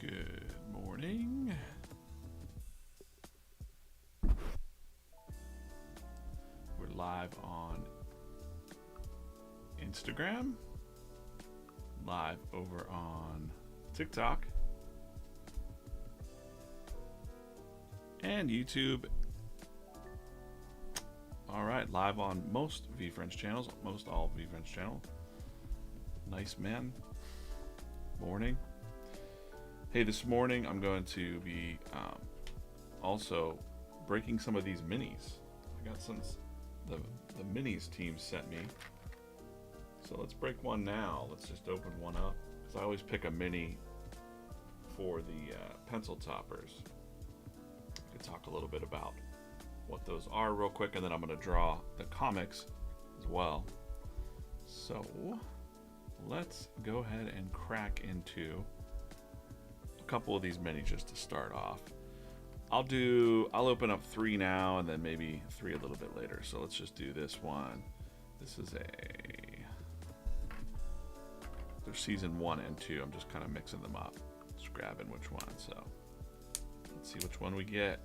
Good morning. We're live on Instagram, live over on TikTok, and YouTube. All right, live on most VeeFriends channels, most all VeeFriends channels. Nice man. Morning. Hey, this morning I'm going to be also breaking some of these minis. I got some the minis team sent me. So let's break one now. Let's just open one up, because I always pick a mini for the pencil toppers. I could talk a little bit about what those are real quick, and then I'm going to draw the comics as well. So let's go ahead and crack into a couple of these minis just to start off. I'll open up 3 now and then maybe 3 a little bit later. So let's just do this one. This is there's season 1 and 2. I'm just kind of mixing them up, just grabbing which one. So let's see which one we get.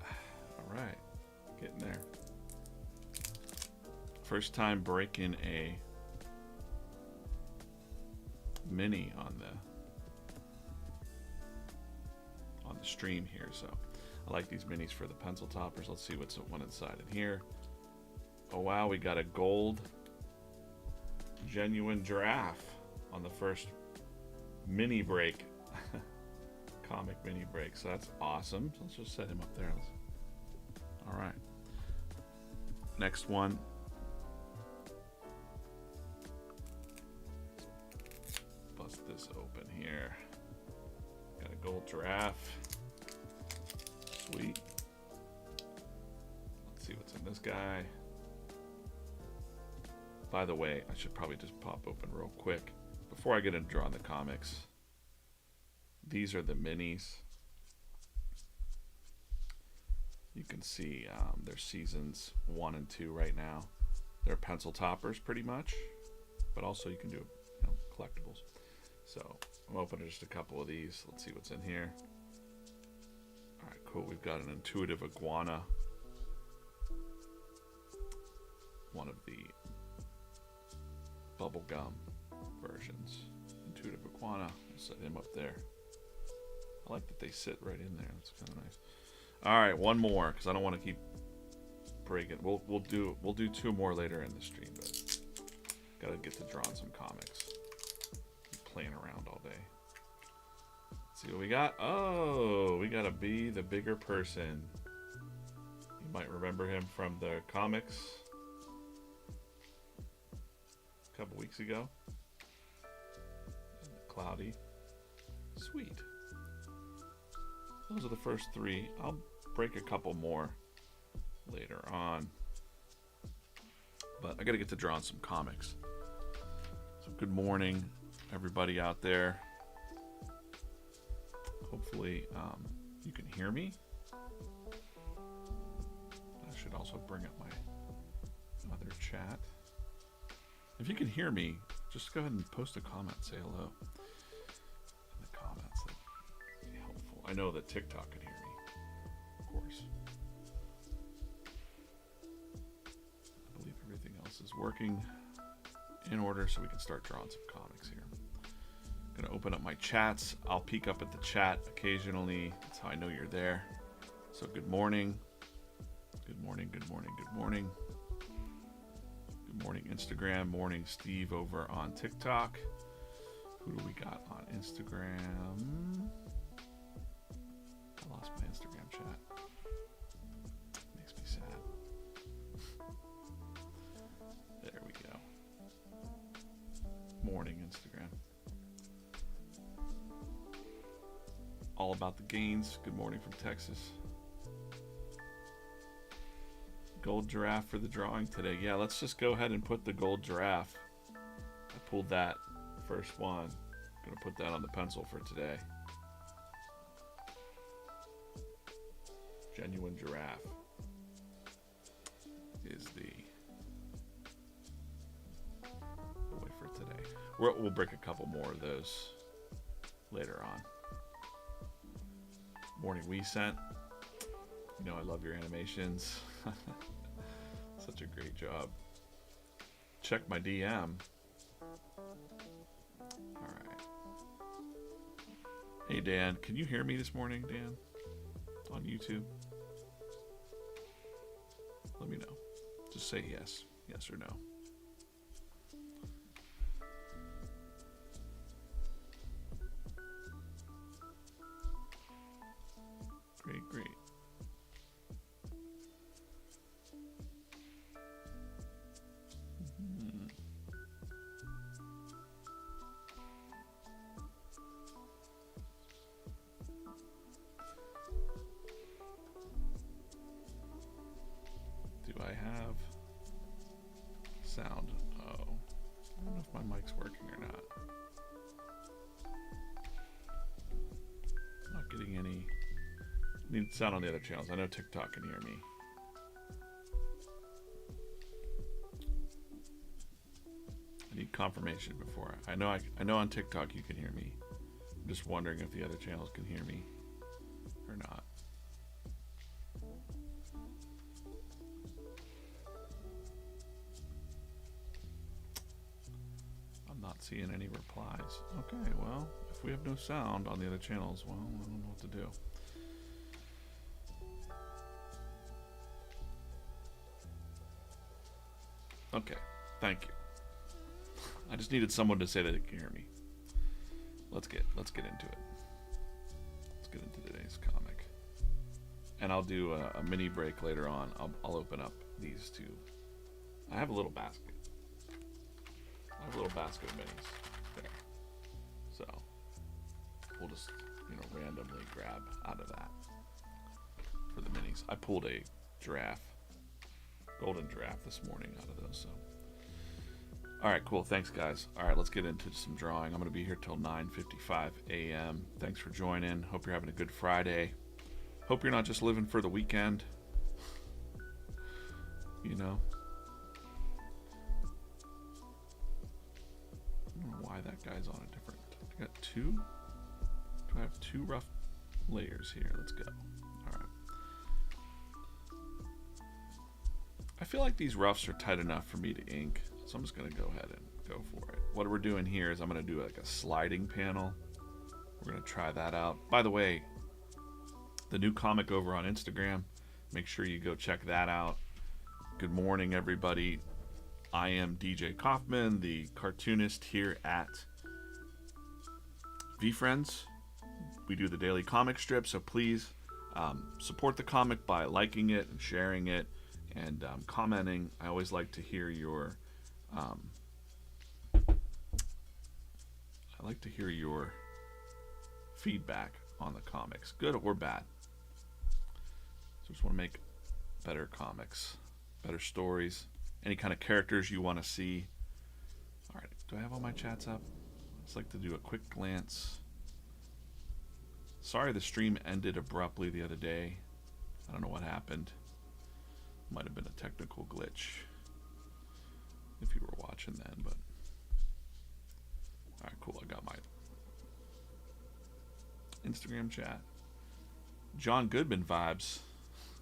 All right, getting there. First time breaking a mini on the stream here, so I like these minis for the pencil toppers. Let's see what's one inside in here. Oh wow, we got a gold genuine giraffe on the first mini break. Comic mini break, so that's awesome. So let's just set him up there. All right, next one. Bust this open here. Got a gold giraffe. Sweet. Let's see what's in this guy. By the way, I should probably just pop open real quick before I get into drawing the comics. These are the minis. You can see they're seasons 1 and 2 right now. They're pencil toppers pretty much, but also you can do collectibles. So I'm opening just a couple of these. Let's see what's in here. All right, cool. We've got an intuitive iguana. One of the bubblegum versions. Intuitive iguana. I'll set him up there. I like that they sit right in there. That's kind of nice. All right, one more, because I don't want to keep breaking. We'll do 2 more later in the stream, but gotta get to drawing some comics. Playing around all day. Let's see what we got. Oh, we gotta be the bigger person. You might remember him from the comics a couple weeks ago. Cloudy. Sweet. Those are the first 3. I'll break a couple more later on. But I gotta get to drawing some comics. So good morning, everybody out there. Hopefully you can hear me. I should also bring up my other chat. If you can hear me, just go ahead and post a comment, say hello in the comments. That'd be helpful. I know that TikTok can hear me, of course. I believe everything else is working in order, so we can start drawing some comics here. I'm gonna open up my chats. I'll peek up at the chat occasionally. That's how I know you're there. So good morning. Good morning, good morning, good morning. Good morning, Instagram. Morning, Steve over on TikTok. Who do we got on Instagram? I lost my Instagram chat. Makes me sad. There we go. Morning, Instagram. All about the gains. Good morning from Texas. Gold giraffe for the drawing today. Yeah, let's just go ahead and put the gold giraffe. I pulled that first one. I'm gonna put that on the pencil for today. Genuine giraffe is the boy for today. We'll break a couple more of those later on. Morning We Sent. You know I love your animations. Such a great job. Check my DM. Alright. Hey Dan, can you hear me this morning, Dan? On YouTube? Let me know. Just say yes. Yes or no. Great, great. Do I have sound? Oh, I don't know if my mic's working or not. Not getting any. Need sound on the other channels. I know TikTok can hear me. I need confirmation before. I know on TikTok you can hear me. I'm just wondering if the other channels can hear me or not. I'm not seeing any replies. Okay, well, if we have no sound on the other channels, well, I don't know what to do. Okay, thank you. I just needed someone to say that it can hear me. Let's get into it. Let's get into today's comic, and I'll do a mini break later on. I'll open up these two. I have a little basket. I have a little basket of minis there, so we'll just randomly grab out of that for the minis. I pulled a giraffe. Golden giraffe this morning out of those. So, all right, cool. Thanks, guys. All right, let's get into some drawing. I'm going to be here till 9:55 a.m. Thanks for joining. Hope you're having a good Friday. Hope you're not just living for the weekend. You know. I don't know why that guy's on a different. I got two. Do I have two rough layers here? Let's go. All right. I feel like these roughs are tight enough for me to ink, so I'm just going to go ahead and go for it. What we're doing here is I'm going to do like a sliding panel. We're going to try that out. By the way, the new comic over on Instagram, make sure you go check that out. Good morning, everybody. I am DJ Coffman, the cartoonist here at VeeFriends. We do the daily comic strip, so please support the comic by liking it and sharing it. And commenting. I always like to hear your feedback on the comics, good or bad. So just want to make better comics, better stories, any kind of characters you want to see. All right, do I have all my chats up? I'd just like to do a quick glance. Sorry the stream ended abruptly the other day. I don't know what happened. Might have been a technical glitch if you were watching then, but all right, cool. I got my Instagram chat. John Goodman vibes.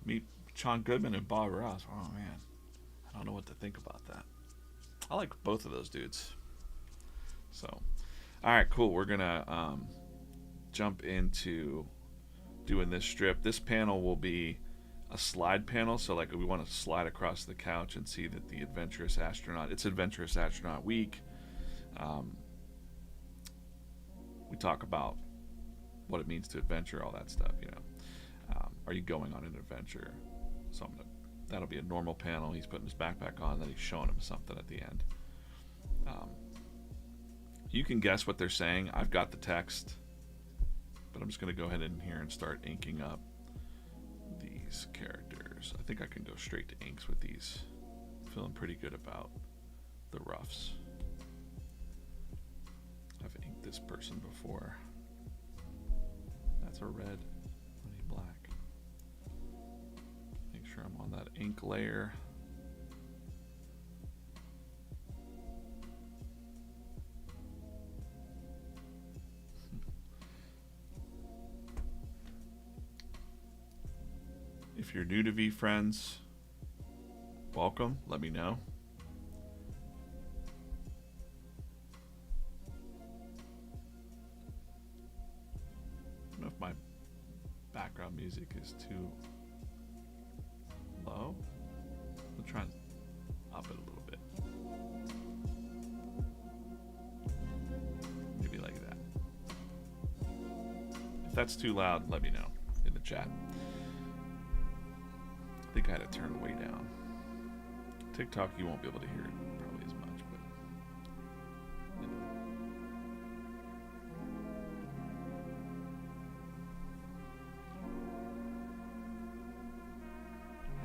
Meet John Goodman and Bob Ross. Oh man, I don't know what to think about that. I like both of those dudes. So, all right, cool. We're gonna jump into doing this strip. This panel will be a slide panel, so like we want to slide across the couch and see that the adventurous astronaut, it's Adventurous Astronaut Week. We talk about what it means to adventure, all that stuff, are you going on an adventure? So that'll be a normal panel. He's putting his backpack on, then he's showing him something at the end. You can guess what they're saying. I've got the text, but I'm just going to go ahead in here and start inking up these characters. I think I can go straight to inks with these. Feeling pretty good about the roughs. I've inked this person before. That's a red. I need black. Make sure I'm on that ink layer. If you're new to VeeFriends, welcome. Let me know. I don't know if my background music is too low. I'll try and up it a little bit. Maybe like that. If that's too loud, let me know in the chat. I think I had to turn it way down. TikTok, you won't be able to hear it probably as much, but you know.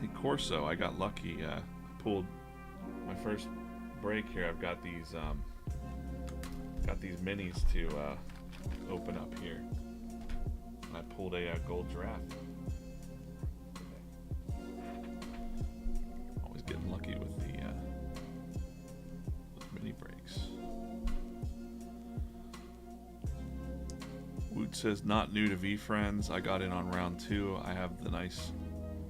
Hey Corso, I got lucky. Pulled my first break here. I've got these minis to open up here. I pulled a gold giraffe. Always getting lucky with the mini breaks. Woot says not new to VeeFriends. I got in on round 2. I have the nice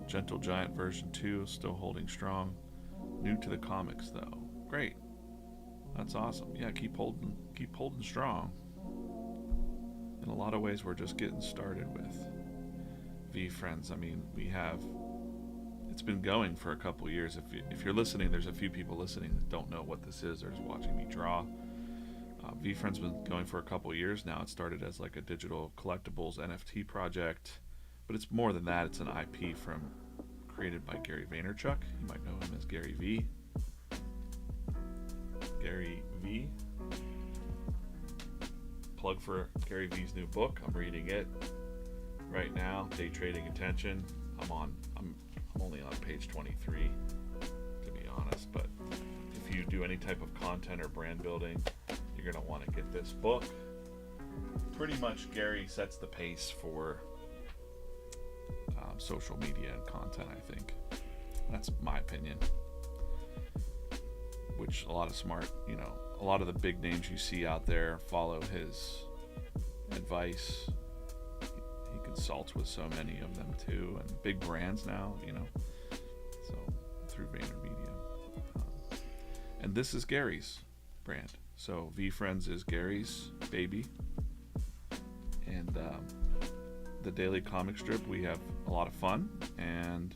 Gentle Giant version 2, still holding strong. New to the comics though. Great. That's awesome. Yeah, keep holding strong. In a lot of ways, we're just getting started with VeeFriends. I mean, it's been going for a couple years. If you're listening, there's a few people listening that don't know what this is. They're just watching me draw. VeeFriends been going for a couple years now. It started as like a digital collectibles NFT project, but it's more than that. It's an IP created by Gary Vaynerchuk. You might know him as Gary V. Gary V. Plug for Gary V's new book. I'm reading it right now. Day Trading Attention. I'm only on page 23, to be honest. But if you do any type of content or brand building, you're gonna want to get this book. Pretty much, Gary sets the pace for social media and content. I think that's my opinion. Which a lot of a lot of the big names you see out there follow his advice. He consults with so many of them too, and big brands now, so through VaynerMedia. And this is Gary's brand. So VeeFriends is Gary's baby. And the daily comic strip, we have a lot of fun and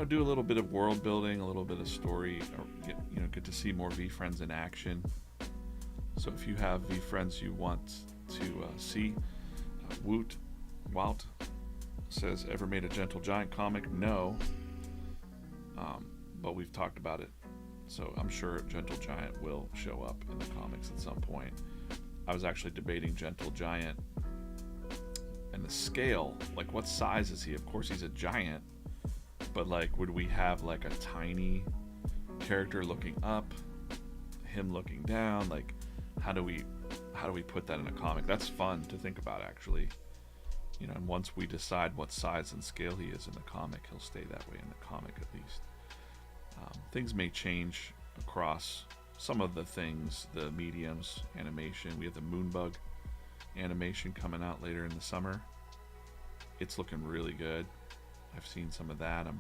do a little bit of world building, a little bit of story, or get to see more VeeFriends in action. So if you have VeeFriends you want to see, Woot says, ever made a Gentle Giant comic? No, but we've talked about it, so I'm sure Gentle Giant will show up in the comics at some point. I was actually debating Gentle Giant and the scale, like what size is he? Of course he's a giant, but like would we have like a tiny character looking up, him looking down? Like how do we put that in a comic? That's fun to think about, actually. And once we decide what size and scale he is in the comic, he'll stay that way in the comic at least. Things may change across some of the things, the mediums, animation. We have the Moonbug animation coming out later in the summer. It's looking really good. I've seen some of that. I'm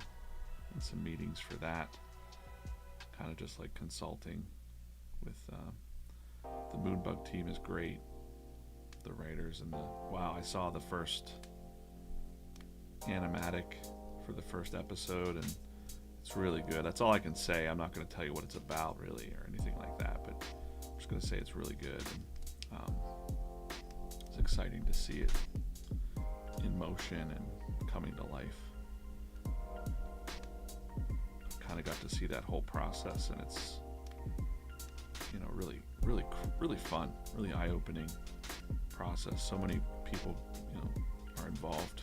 in some meetings for that. Kind of just like consulting with the Moonbug team is great. The writers and wow, I saw the first animatic for the first episode and it's really good. That's all I can say. I'm not going to tell you what it's about really or anything like that, but I'm just going to say it's really good. And, it's exciting to see it in motion and coming to life. Kind of got to see that whole process, and it's really fun, really eye-opening process. So many people are involved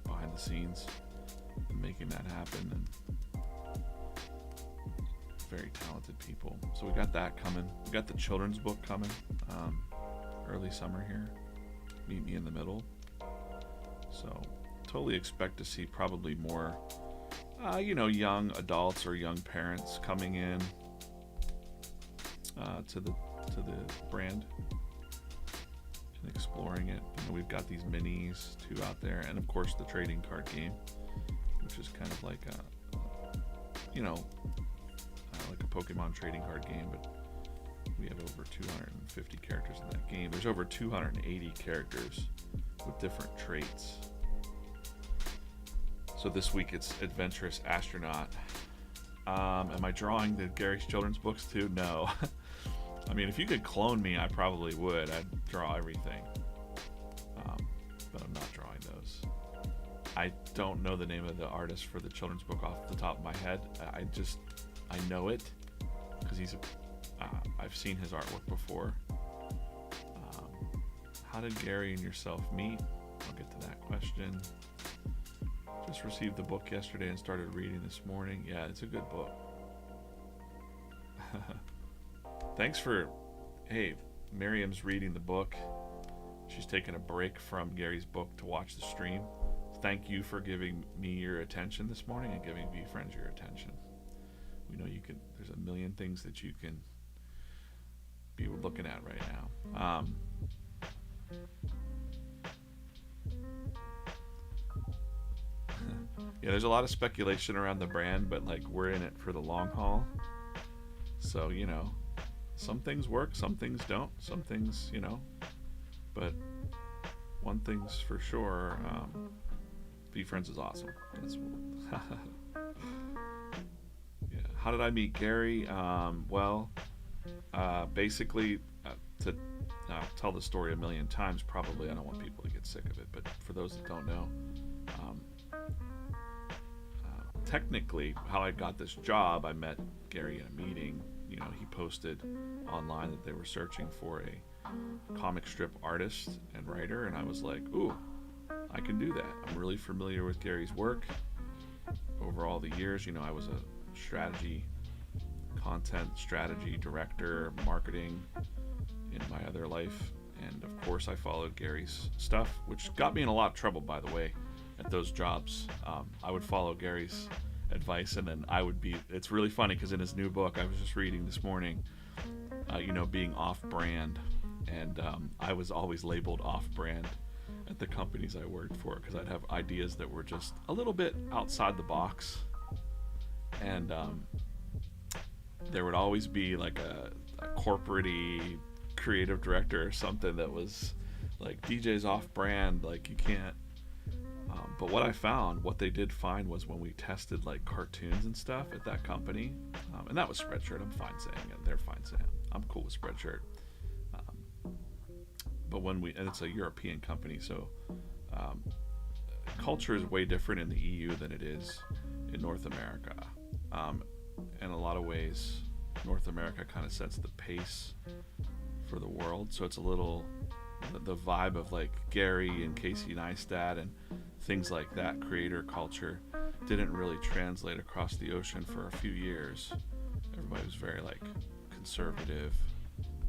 behind the scenes in making that happen, and very talented people. So we got that coming. We got the children's book coming early summer here. Meet Me in the Middle. So totally expect to see probably more young adults or young parents coming in to the brand and exploring it. We've got these minis too out there, and of course the trading card game which is kind of like a, like a Pokemon trading card game, but we have over 250 characters in that game. There's over 280 characters with different traits. So this week it's Adventurous Astronaut. Am I drawing the Gary's children's books too? No. I mean, if you could clone me, I probably would. I'd draw everything. But I'm not drawing those. I don't know the name of the artist for the children's book off the top of my head. I know it because I've seen his artwork before. How did Gary and yourself meet? I'll get to that question. Just received the book yesterday and started reading this morning. Yeah, it's a good book. Thanks for... Hey, Miriam's reading the book. She's taking a break from Gary's book to watch the stream. Thank you for giving me your attention this morning and giving VeeFriends your attention. We know you can... There's a million things that you can be looking at right now. Yeah, there's a lot of speculation around the brand, but like we're in it for the long haul. So, some things work, some things don't, some things, but one thing's for sure, VeeFriends is awesome. That's yeah. How did I meet Gary? Basically, to tell the story a million times, probably I don't want people to get sick of it, but for those that don't know, technically how I got this job, I met Gary in a meeting. He posted online that they were searching for a comic strip artist and writer, and I was like, ooh, I can do that. I'm really familiar with Gary's work. Over all the years, I was a content strategy director, marketing in my other life, and of course I followed Gary's stuff, which got me in a lot of trouble, by the way. At those jobs, I would follow Gary's advice, and then it's really funny because in his new book I was just reading this morning, being off-brand, and I was always labeled off-brand at the companies I worked for because I'd have ideas that were just a little bit outside the box, and there would always be like a corporate-y creative director or something that was like, DJ's off-brand, like you can't. But what they did find was when we tested like cartoons and stuff at that company, and that was Spreadshirt. I'm fine saying it. They're fine saying it. I'm cool with Spreadshirt. But and it's a European company, so culture is way different in the EU than it is in North America. In a lot of ways, North America kind of sets the pace for the world. So it's a little the vibe of like Gary and Casey Neistat and things like that, creator culture, didn't really translate across the ocean for a few years. Everybody was very like conservative,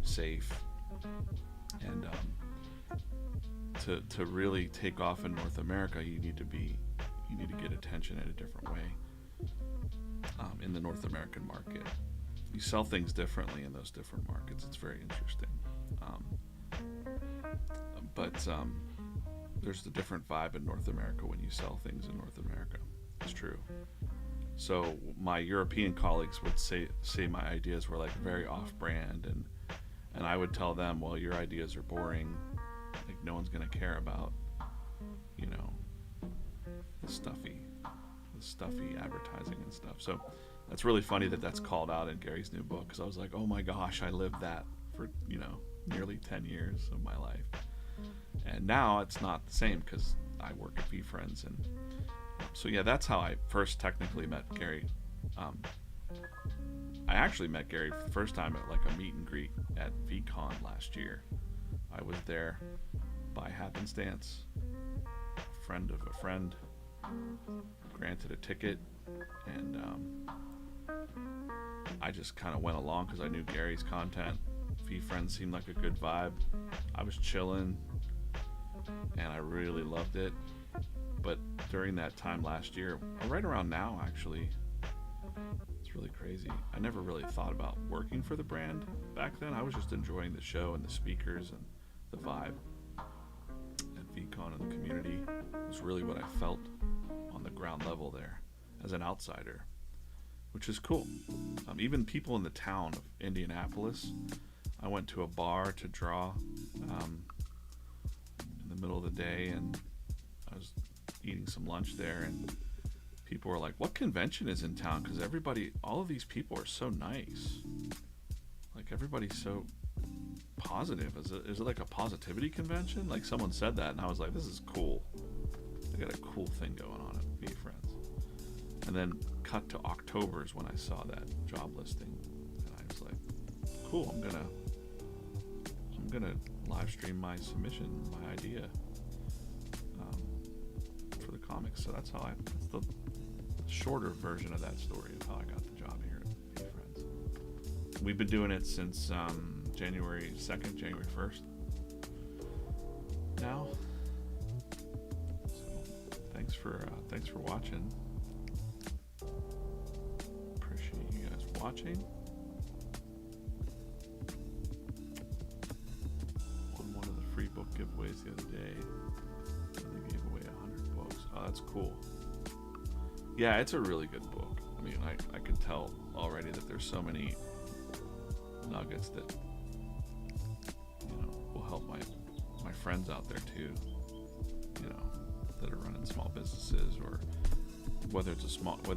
safe, and to really take off in North America, you need to get attention in a different way. In the North American market, you sell things differently in those different markets. It's very interesting. But there's the different vibe in North America when you sell things in North America. It's true. So my European colleagues would say my ideas were like very off-brand, and I would tell them, well, your ideas are boring. Like no one's gonna care about, the stuffy advertising and stuff. So that's really funny that that's called out in Gary's new book, because I was like, oh my gosh, I lived that for nearly 10 years of my life. And now it's not the same because I work at VeeFriends, and so yeah, that's how I first technically met Gary. I actually met Gary for the first time at like a meet and greet at VCon last year. I was there by happenstance. A friend of a friend granted a ticket, and I just kind of went along because I knew Gary's content. VeeFriends seemed like a good vibe. I was chilling, and I really loved it. But during that time last year, right around now actually, it's really crazy. I never really thought about working for the brand back then. I was just enjoying the show and the speakers and the vibe at VCon and the community. It was really what I felt on the ground level there as an outsider, which is cool. Even people in the town of Indianapolis, I went to a bar to draw in the middle of the day, and I was eating some lunch there, and people were like, what convention is in town? Because all of these people are so nice. Like, everybody's so positive. Is it like a positivity convention? Like, someone said that, and I was like, this is cool. They got a cool thing going on at VeeFriends. And then cut to October's when I saw that job listing, and I was like, cool, I'm gonna live stream my submission, my idea for the comics. So that's the shorter version of that story of how I got the job here at VeeFriends. We've been doing it since January 2nd, January 1st now. So thanks for watching. Appreciate you guys watching. On one of the free book giveaways the other day, they gave away 100 books. Oh, that's cool. Yeah, it's a really good book. I mean, I can tell already that there's so many nuggets that, you know, will help my friends out there too, you know, that are running small businesses, or whether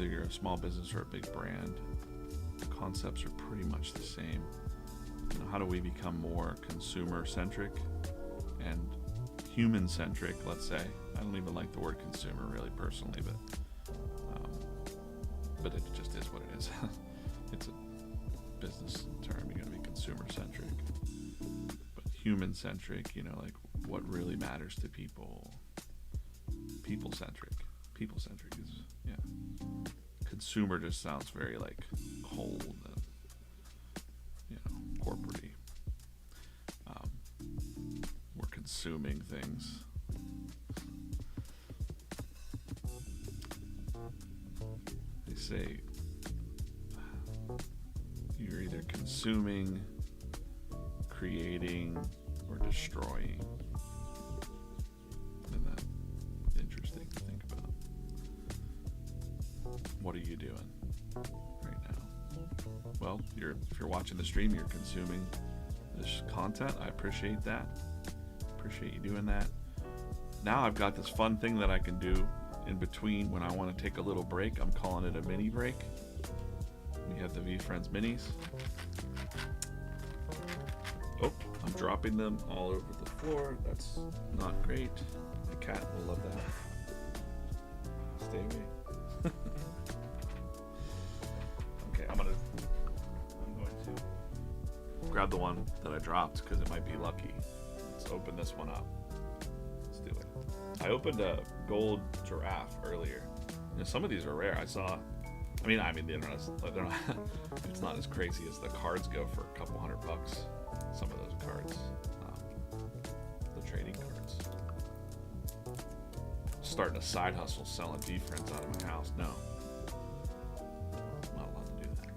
you're a small business or a big brand, the concepts are pretty much the same. You know, how do we become more consumer centric and human centric, let's say. I don't even like the word consumer really personally, but it just is what it is. It's a business term. You gotta be consumer centric, but human centric, you know, like what really matters to people. People centric is, yeah. Consumer just sounds very like cold and, you know, corporate-y. We're consuming things. They say you're either consuming, creating, or destroying. Isn't that interesting to think about? What are you doing right now? Well, if you're watching the stream, you're consuming this content. I appreciate that. Appreciate you doing that. Now I've got this fun thing that I can do in between when I want to take a little break. I'm calling it a mini break. We have the VeeFriends minis. Oh, I'm dropping them all over the floor. That's not great. The cat will love that. Stay away. Okay, I'm going to grab the one that I dropped because it might be lucky. Let's open this one up. Let's do it. I opened a gold giraffe earlier. You know, some of these are rare. I mean the internet, it's not as crazy as the cards go for a couple $100. Some of those cards, the trading cards. Starting a side hustle selling VeeFriends out of my house. No, I'm not allowed to do that.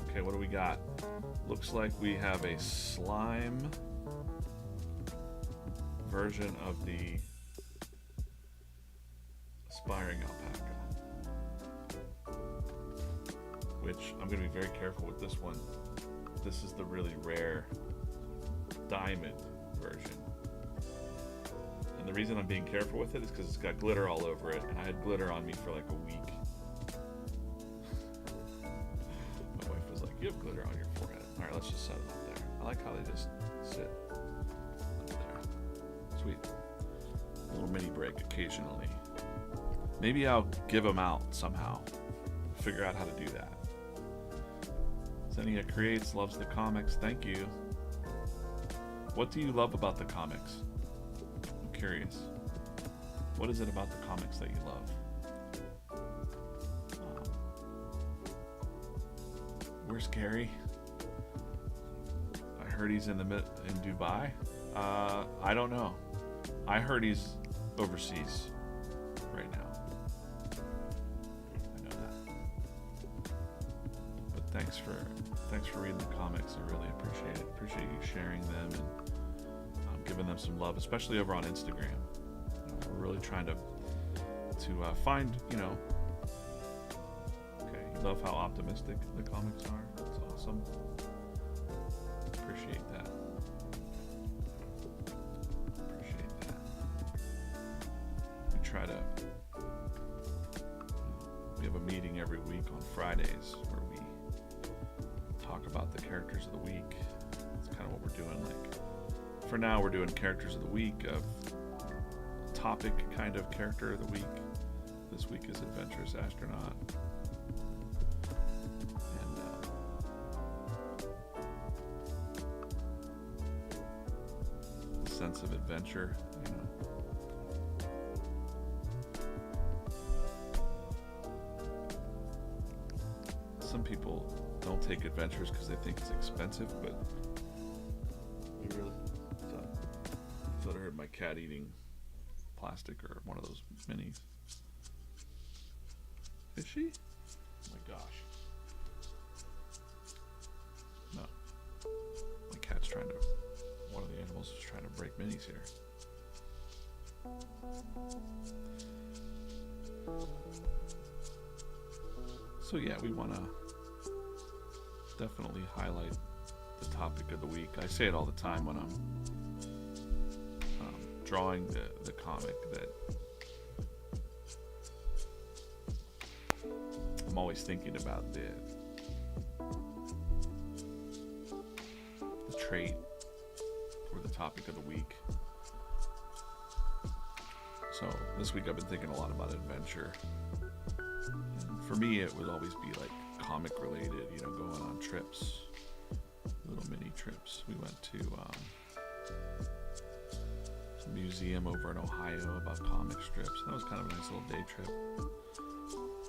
Okay, what do we got? Looks like we have a slime version of the aspiring alpaca, which I'm going to be very careful with this one. This is the really rare diamond version. And the reason I'm being careful with it is because it's got glitter all over it, and I had glitter on me for like a week. My wife was like, you have glitter on your forehead. All right, let's just set it up there. I like how they just sit up there. Sweet. A little mini break occasionally. Maybe I'll give them out somehow. Figure out how to do that. Xenia Creates loves the comics. Thank you. What do you love about the comics? I'm curious. What is it about the comics that you love? Where's Gary? I heard he's in Dubai. I don't know. I heard he's overseas right now. I know that. But thanks for reading the comics. I really appreciate it. Appreciate you sharing them and giving them some love, especially over on Instagram. We're really trying to to find, you know. Okay, you love how optimistic the comics are. That's awesome. Appreciate that. Appreciate that. We try to. We have a meeting every week on Fridays where we talk about the characters of the week. That's kind of what we're doing. Like, for now, we're doing characters of the week, of topic kind of character of the week. This week is Adventurous Astronaut. And the sense of adventure, you know. Some people don't take adventures because they think it's expensive, but we really thought I heard my cat eating plastic or one of those minis. Is she? Oh my gosh. No. My cat's trying to, one of the animals is trying to break minis here. So yeah, we want to definitely highlight the topic of the week. I say it all the time when I'm drawing the comic, that I'm always thinking about the trait or the topic of the week. So this week I've been thinking a lot about adventure. And for me, it would always be like comic related, you know, going on trips, little mini trips. We went to a museum over in Ohio about comic strips. That was kind of a nice little day trip.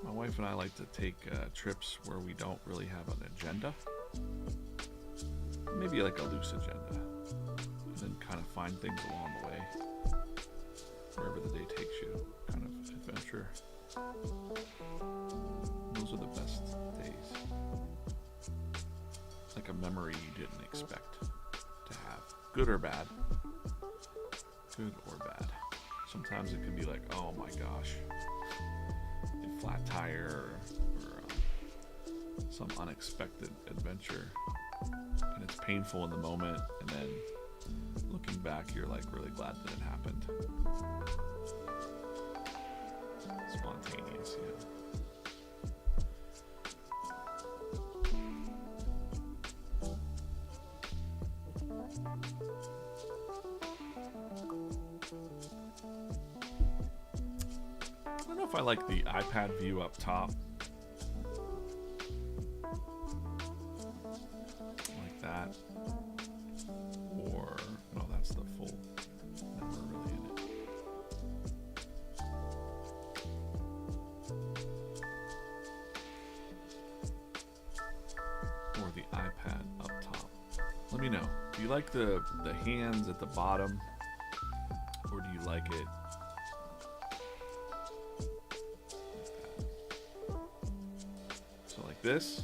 My wife and I like to take trips where we don't really have an agenda, maybe like a loose agenda, and then kind of find things along the way, wherever the day takes you, kind of adventure. Those are the best days. Like a memory you didn't expect to have, good or bad. Good or bad. Sometimes it can be like, oh my gosh, a flat tire or some unexpected adventure, and it's painful in the moment, and then looking back you're like really glad that it happened. Spontaneous, yeah. I don't know if I like the iPad view up top. Like that. Or, no, that's the full. Then we're really in it. Or the iPad up top. Let me know. Do you like the hands at the bottom? Or do you like it this?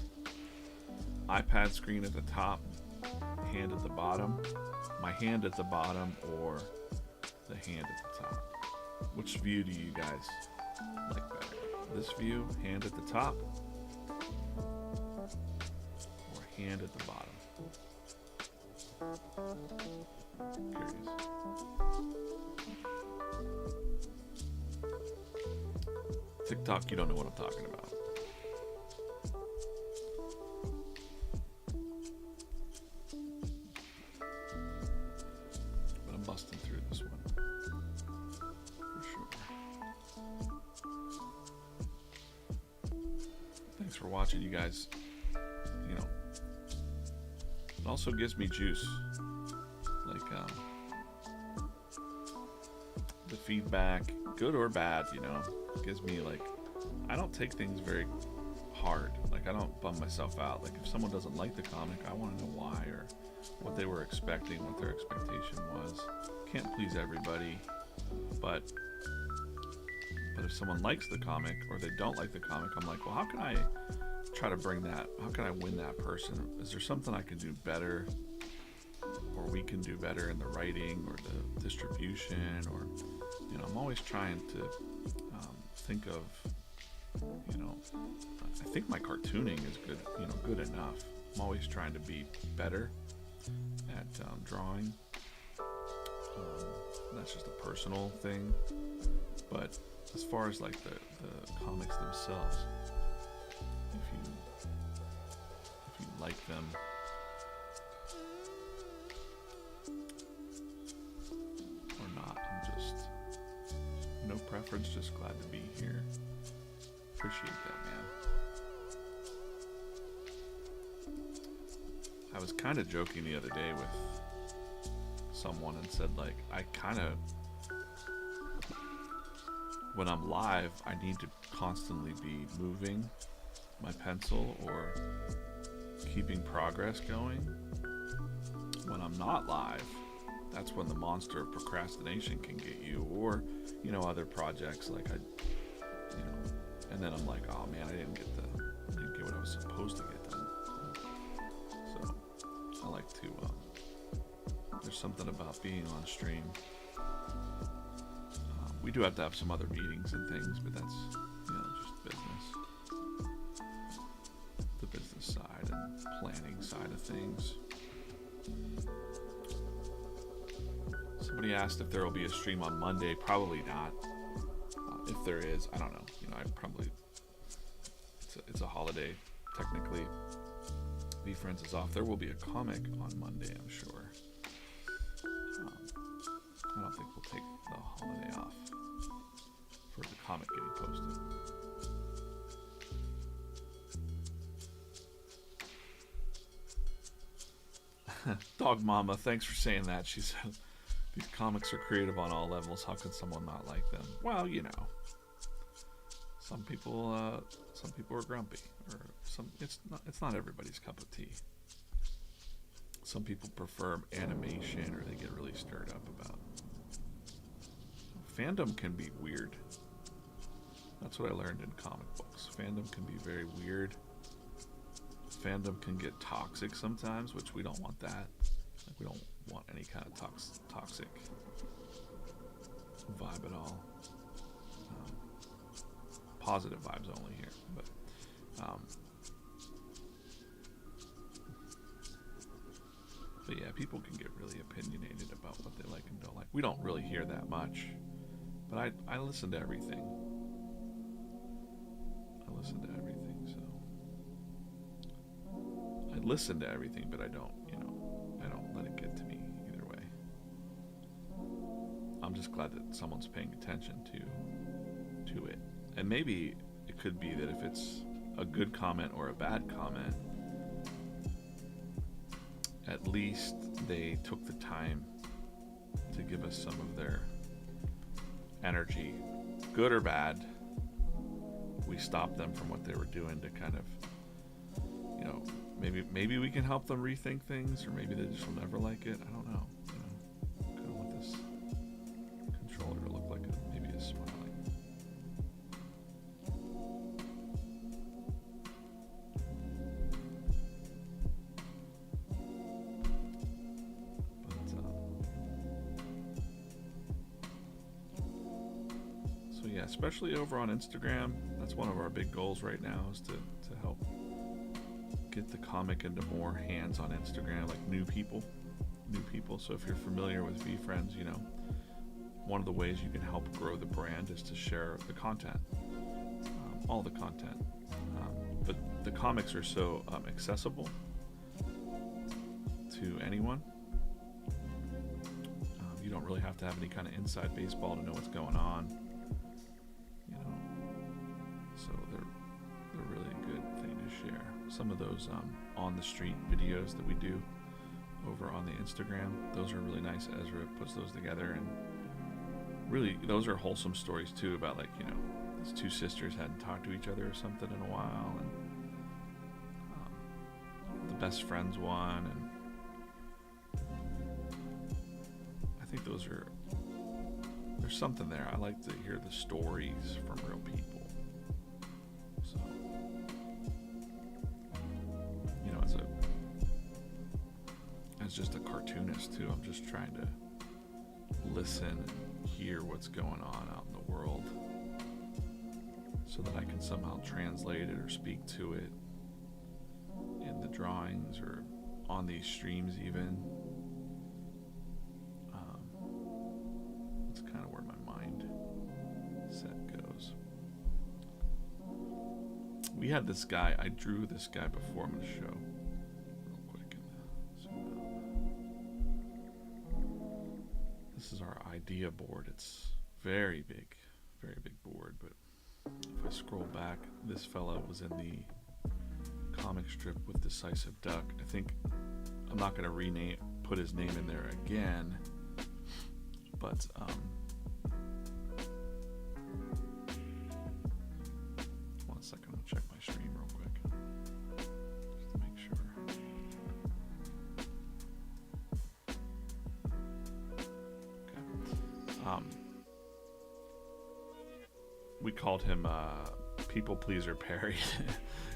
iPad screen at the top, hand at the bottom, my hand at the bottom, or the hand at the top? Which view do you guys like better? This view, hand at the top, or hand at the bottom? Curious. TikTok, you don't know what I'm talking about. But I'm busting through this one. For sure. Thanks for watching, you guys. You know, it also gives me juice. Like, the feedback, good or bad, you know, gives me, like, I don't take things very hard. Like, I don't bum myself out. Like, if someone doesn't like the comic, I want to know why, or what they were expecting, what their expectation was. Can't please everybody, but if someone likes the comic or they don't like the comic, I'm like, well, how can I try to bring that, how can I win that person? Is there something I can do better, or we can do better in the writing or the distribution, or, you know, I'm always trying to think of, I think my cartooning is good, good enough. I'm always trying to be better at drawing. That's just a personal thing. But as far as like the comics themselves, if you like them, or not, I'm just no preference, just glad to be here. Appreciate that, man. I was kind of joking the other day with someone and said, like, I kind of, when I'm live, I need to constantly be moving my pencil or keeping progress going. When I'm not live, that's when the monster of procrastination can get you, or other projects like and then I'm like, oh man, I didn't get what I was supposed to get done. So I like to there's something about being on stream. We do have to have some other meetings and things, but that's just business, the business side and planning side of things. Somebody asked if there will be a stream on Monday. Probably not. If there is, I don't know. I probably, it's a holiday technically. VeeFriends is off. There will be a comic on Monday, I'm sure. I don't think we'll take the holiday off for the comic getting posted. Dog Mama, thanks for saying that. She said, these comics are creative on all levels. How can someone not like them? Well, some people are grumpy, or it's not everybody's cup of tea. Some people prefer animation, or they get really stirred up about. Fandom can be weird. That's what I learned in comic books. Fandom can be very weird. Fandom can get toxic sometimes, which we don't want that. Like, we don't want any kind of toxic vibe at all. Positive vibes only here. But yeah, people can get really opinionated about what they like and don't like. We don't really hear that much, but I listen to everything. I listen to everything, but I don't let it get to me either way. I'm just glad that someone's paying attention to it. And maybe it could be that if it's a good comment or a bad comment, at least they took the time to give us some of their energy, good or bad. We stopped them from what they were doing to kind of, maybe we can help them rethink things, or maybe they just will never like it. I don't know. I kind of want this controller to look like it maybe is smiling. So yeah, especially over on Instagram, that's one of our big goals right now, is to help get the comic into more hands on Instagram, like new people. So if you're familiar with VeeFriends, one of the ways you can help grow the brand is to share the content, all the content. But the comics are so accessible to anyone. You don't really have to have any kind of inside baseball to know what's going on. So they're really a good thing to share. Some of those on the street videos that we do over on the Instagram, those are really nice. Ezra puts those together, and really those are wholesome stories too, about like these two sisters hadn't talked to each other or something in a while, and the best friends one, and I think there's something there. I like to hear the stories from real people. So as just a cartoonist too, I'm just trying to listen and hear what's going on out in the world. so that I can somehow translate it or speak to it in the drawings or on these streams even. That's kind of where my mind set goes. We had this guy, I drew this guy before. I'm going to show real quick. This is our idea board. It's very big board, but if I scroll back, this fella was in the comic strip with Decisive Duck. I think I'm not going to put his name in there again, but one second, I'll check my stream real quick just to make sure. Okay. We called him People Pleaser Perry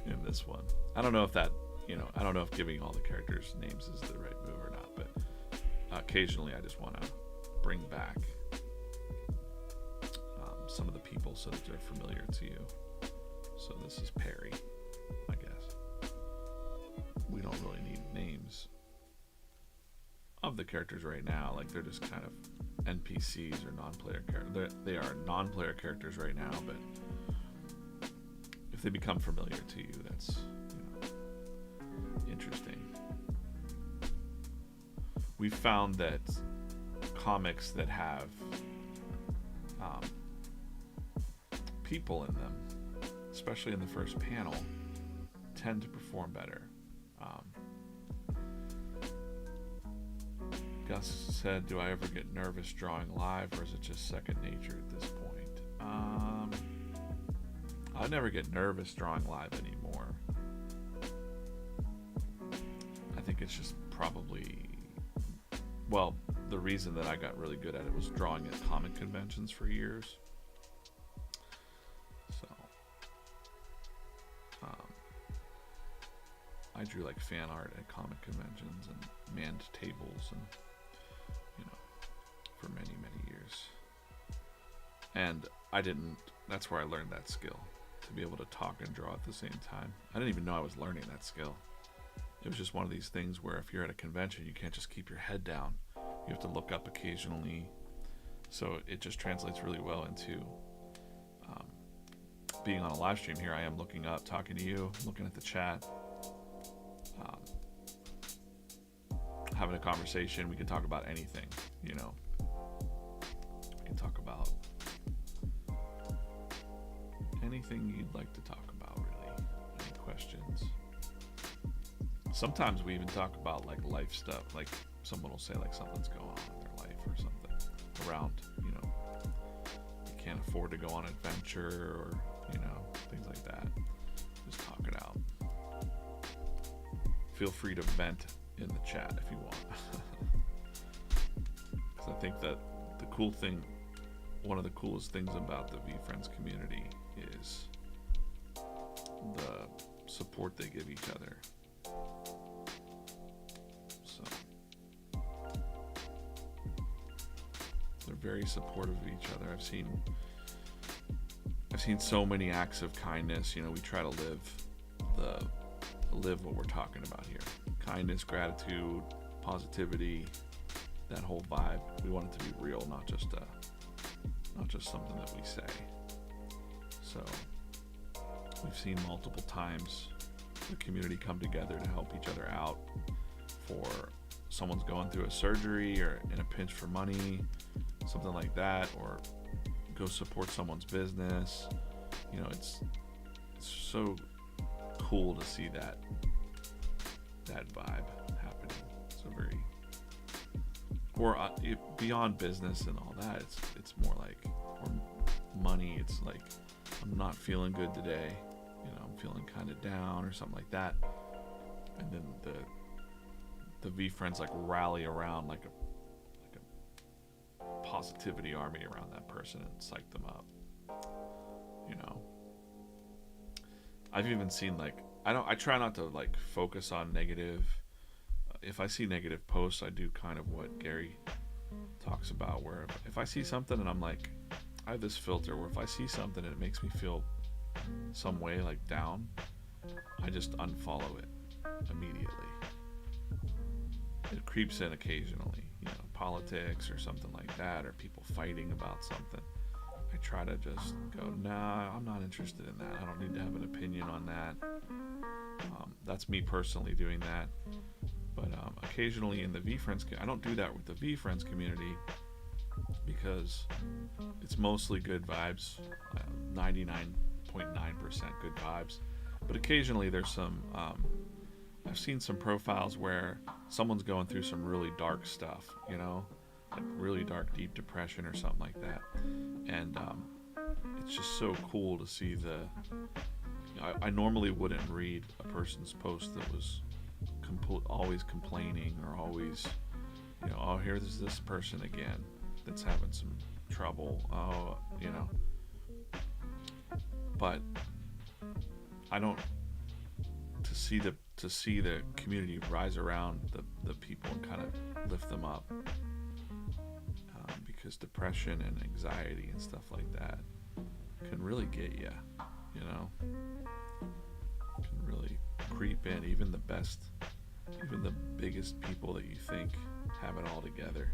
in this one. I don't know if that, I don't know if giving all the characters names is the right move or not, but occasionally I just want to bring back some of the people so that they're familiar to you. So this is Perry, I guess. We don't really need names of the characters right now. Like, they're just kind of NPCs or non-player characters. They are non-player characters right now, but if they become familiar to you, that's interesting. We found that comics that have people in them, especially in the first panel, tend to perform better. Gus said, do I ever get nervous drawing live, or is it just second nature at this point? I never get nervous drawing live anymore. I think it's just probably, well, the reason that I got really good at it was drawing at comic conventions for years. So I drew like fan art at comic conventions and manned tables and for many years, and that's where I learned that skill, to be able to talk and draw at the same time. I didn't even know I was learning that skill. It was just one of these things where if you're at a convention, you can't just keep your head down. You have to look up occasionally. So it just translates really well into being on a live stream here. I am looking up, talking to you, looking at the chat, having a conversation. We can talk about anything, We can talk about anything you'd like to talk about, really. Any questions? Sometimes we even talk about like life stuff. Like someone will say like something's going on in their life or something around, you can't afford to go on an adventure or, things like that. Just talk it out. Feel free to vent in the chat if you want. Because I think that the cool thing, one of the coolest things about the VeeFriends community is the support they give each other. So they're very supportive of each other. I've seen so many acts of kindness. We try to live what we're talking about here. Kindness, gratitude, positivity, that whole vibe. We want it to be real, not just something that we say. So we've seen multiple times the community come together to help each other out. For someone's going through a surgery or in a pinch for money, something like that, or go support someone's business. It's so cool to see that vibe happening. So very, or beyond business and all that, it's more like, or money. It's like, I'm not feeling good today. I'm feeling kind of down or something like that, and then the VeeFriends like rally around like a positivity army around that person and psych them up. I've even seen like, I try not to like focus on negative. If I see negative posts, I do kind of what Gary talks about, where if I see something and I'm like, I have this filter where if I see something and it makes me feel some way, like down, I just unfollow it immediately. It creeps in occasionally, politics or something like that, or people fighting about something. I try to just go, nah, I'm not interested in that. I don't need to have an opinion on that. That's me personally doing that. But occasionally in the VeeFriends, I don't do that with the VeeFriends community because it's mostly good vibes, 99.9% good vibes. But occasionally there's some, I've seen some profiles where someone's going through some really dark stuff, like really dark, deep depression or something like that. And it's just so cool to see I normally wouldn't read a person's post that was always complaining or always, oh, here's this person again that's having some trouble. Oh, But I don't, to see the community rise around the people and kind of lift them up, because depression and anxiety and stuff like that can really get you, can really creep in. Even the biggest people that you think have it all together,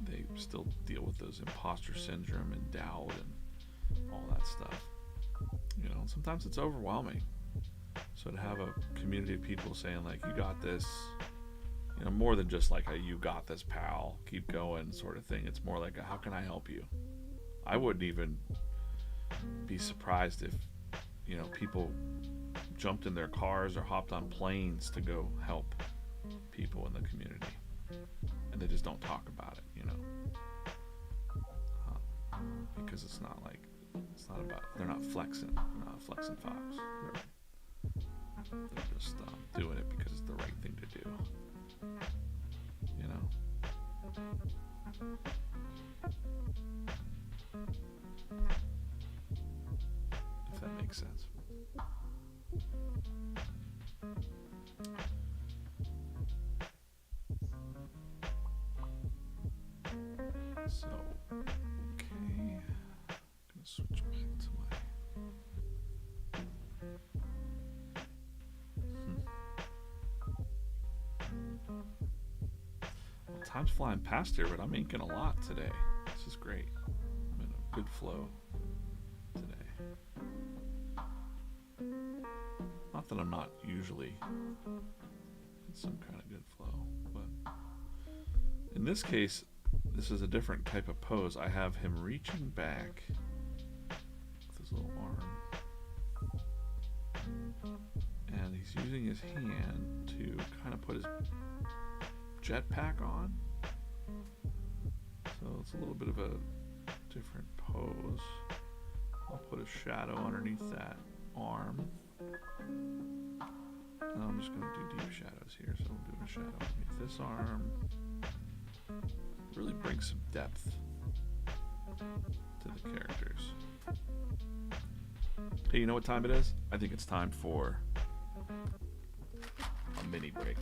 they still deal with those imposter syndrome and doubt and all that stuff. Sometimes it's overwhelming. So to have a community of people saying like, you got this, more than just like a you got this, pal, keep going sort of thing. It's more like a how can I help you? I wouldn't even be surprised if, people jumped in their cars or hopped on planes to go help people in the community. And they just don't talk about it, because it's not about, they're not flexing fox. They're just doing it because it's the right thing to do, if that makes sense. So, okay, I'm gonna switch back to my Well, time's flying past here, but I'm inking a lot today. This is great. I'm in a good flow today. Not that I'm not usually in some kind of good flow, but in this case, this is a different type of pose. I have him reaching back with his little arm, and he's using his hand to kind of put his jetpack on. So it's a little bit of a different pose. I'll put a shadow underneath that arm. And I'm just going to do deep shadows here. So I'm doing a shadow underneath this arm. Really bring some depth to the characters. Hey, you know what time it is? I think it's time for a mini break.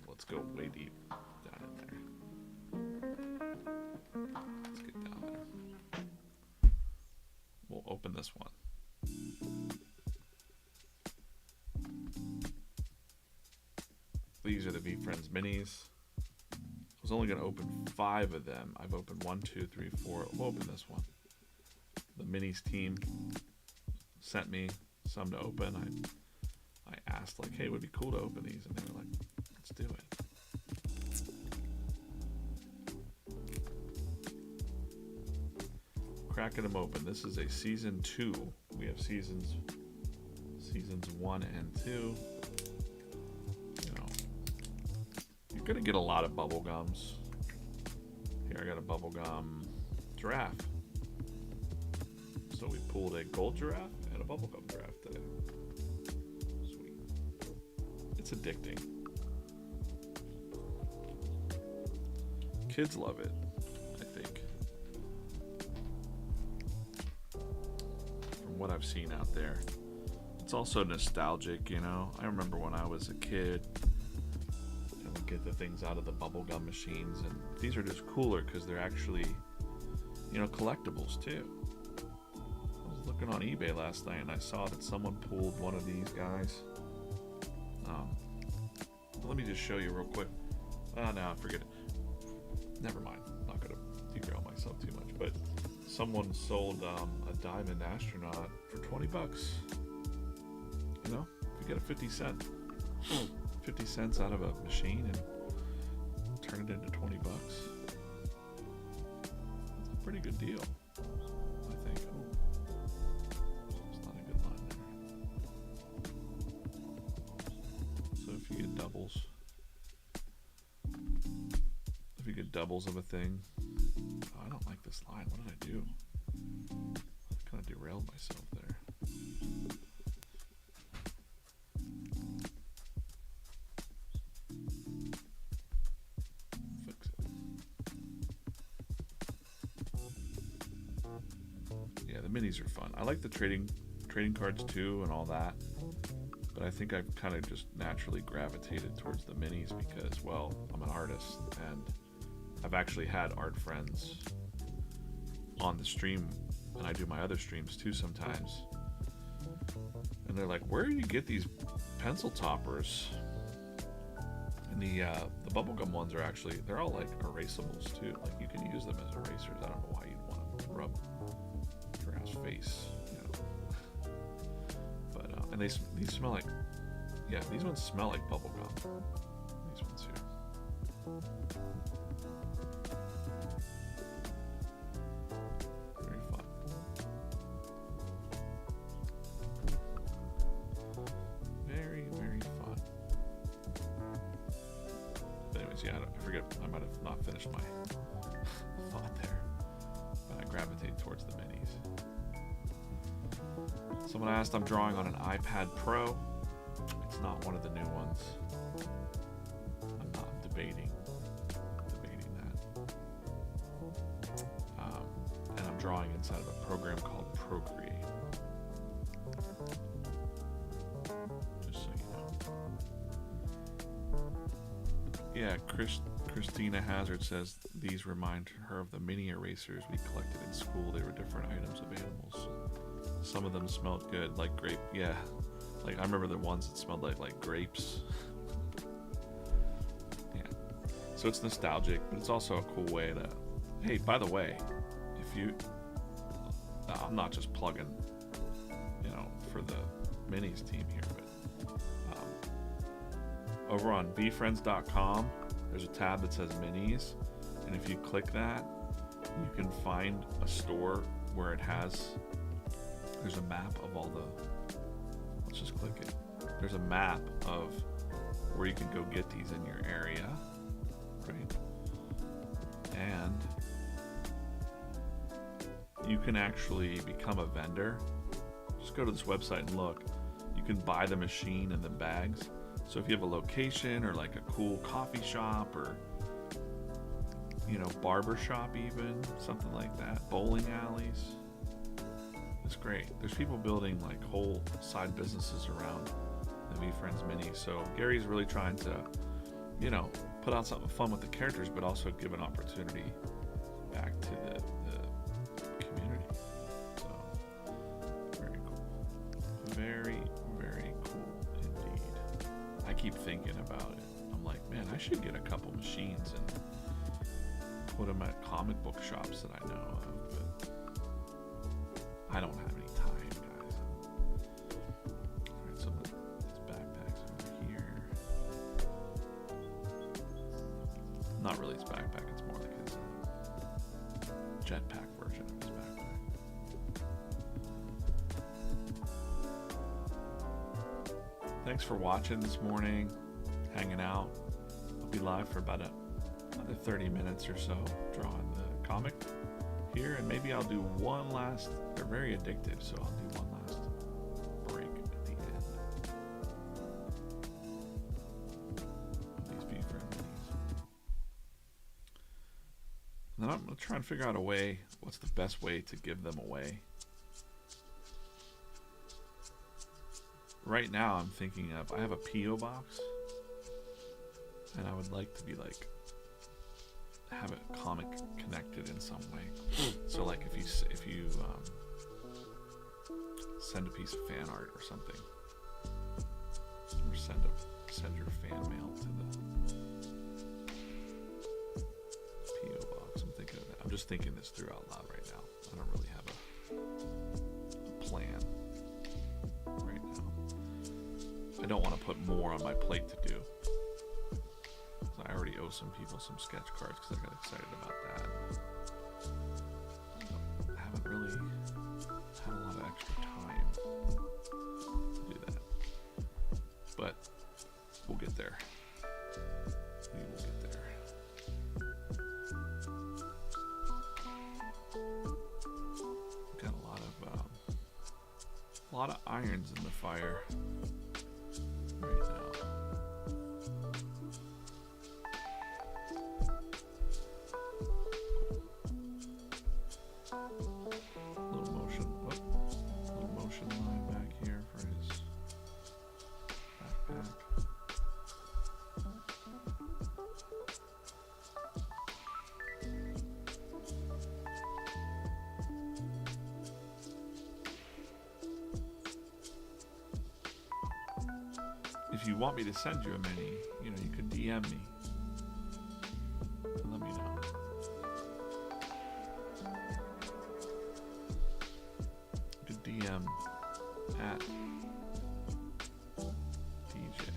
Let's go way deep down in there. Let's get down there. We'll open this one. These are the VeeFriends minis. I was only going to open 5 of them. I've opened 1, 2, 3, 4. We'll open this one. The minis team sent me some to open. I asked, like, hey, it would be cool to open these. And they were like, let's do it. Cracking them open. This is a season 2. We have seasons 1 and 2. You're gonna get a lot of bubble gums. Here I got a bubblegum giraffe. So we pulled a gold giraffe and a bubblegum giraffe today. Sweet. It's addicting. Kids love it, I think. From what I've seen out there. It's also nostalgic, I remember when I was a kid, get the things out of the bubblegum machines, and these are just cooler because they're actually you know, collectibles too. I was looking on eBay last night and I saw that someone pulled one of these guys. Let me just show you real quick. No, forget it. Never mind. I'm not going to derail myself too much. But someone sold a diamond astronaut for 20 bucks. You know, if you get a 50 cents out of a machine and turn it into 20 bucks. That's a pretty good deal, I think. Oh, it's not a good line there. So if you get doubles, of a thing. Oh, I don't like this line. What did I do? I kind of derailed myself there. Fix it. Yeah, the minis are fun. I like the trading cards too and all that. But I think I've kind of just naturally gravitated towards the minis because, well, I'm an artist and I've actually had art friends on the stream, and I do my other streams too sometimes. And they're like, "Where do you get these pencil toppers?" And the bubblegum ones are actually, they're all like erasables too. Like you can use them as erasers. I don't know why you'd want to rub your ass face, you know. But and these smell like, yeah, these ones smell like bubblegum. These ones here. Yeah, I forget. I might have not finished my thought there, but I gravitate towards the minis. Someone asked, I'm drawing on an iPad Pro. It's not one of the new ones. I'm not debating that. And I'm drawing inside of a program called Procreate. Just so you know. Yeah, Christina Hazard says these remind her of the mini erasers we collected in school. They were different items of animals. Some of them smelled good, like grape. Yeah, like I remember the ones that smelled like grapes. Yeah, so it's nostalgic, but it's also a cool way to. Hey, by the way, if you, I'm not just plugging, you know, for the minis team here, but. Over on VeeFriends.com, there's a tab that says minis, and if you click that, you can find a store where there's a map of all the, let's just click it. There's a map of where you can go get these in your area, right? And you can actually become a vendor. Just go to this website and look. You can buy the machine and the bags. So if you have a location or like a cool coffee shop or, you know, barber shop even, something like that, bowling alleys, it's great. There's people building like whole side businesses around the VeeFriends Mini. So Gary's really trying to, you know, put out something fun with the characters, but also give an opportunity back to the community. So very cool. Very, very cool. I keep thinking about it. I'm like, man, I should get a couple machines and put them at comic book shops that I know of, but I don't have any time, guys. Alright, some of these backpacks over here. Not really his backpack, it's more like his jetpack version of his backpack. Thanks for watching this morning, hanging out. I'll be live for about another 30 minutes or so, drawing the comic here, and maybe I'll do one last. They're very addictive, so I'll do one last break at the end. These VeeFriends minis. And then I'm gonna try and figure out a way. What's the best way to give them away? Right now, I'm thinking of, I have a P.O. box, and I would like to be like have a comic connected in some way. So like if you send a piece of fan art or something, or send your fan mail to the PO box. I'm thinking of that. I'm just thinking this through out loud right now. I don't really have a plan right now. I don't want to put more on my plate to do. I already owe some people some sketch cards because I got excited about that. I haven't really had a lot of extra time to do that. But we'll get there. We will get there. Got a lot of irons in the fire right now. If you want me to send you a mini, you could DM me and let me know. You could DM at DJ.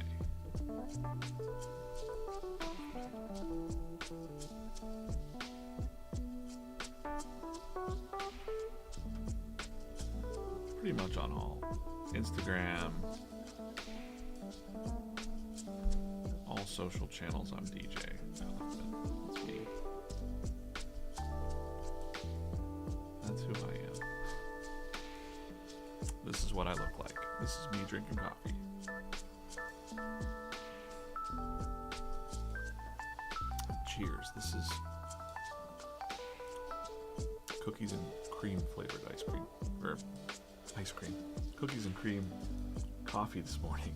Pretty much on all. Instagram. All social channels, I'm DJ Coffman. That's me. That's who I am. This is what I look like. This is me drinking coffee. Cheers. This is cookies and cream flavored ice cream. Or ice cream. Cookies and cream coffee this morning.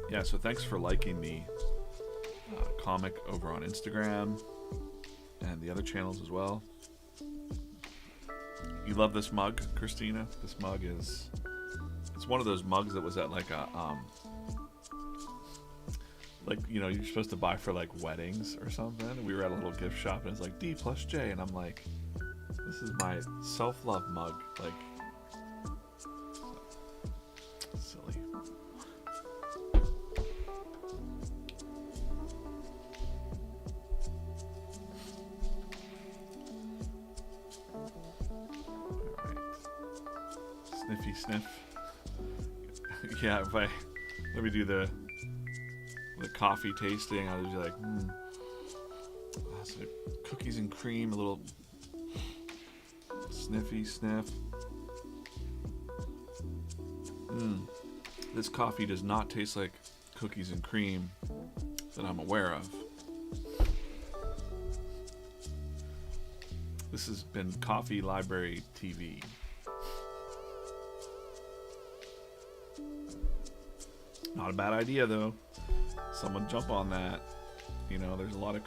Yeah, so thanks for liking the comic over on Instagram and the other channels as well. You love this mug, Christina? This mug it's one of those mugs that was at like a you're supposed to buy for like weddings or something. We were at a little gift shop and it's like D+J, and I'm like, this is my self-love mug. Like, silly. Alright. Sniffy sniff. Yeah, let me do the coffee tasting, I'll just be like, so cookies and cream, a little sniffy sniff. This coffee does not taste like cookies and cream that I'm aware of. This has been Coffee Library TV. Not a bad idea though. Someone jump on that. There's a lot of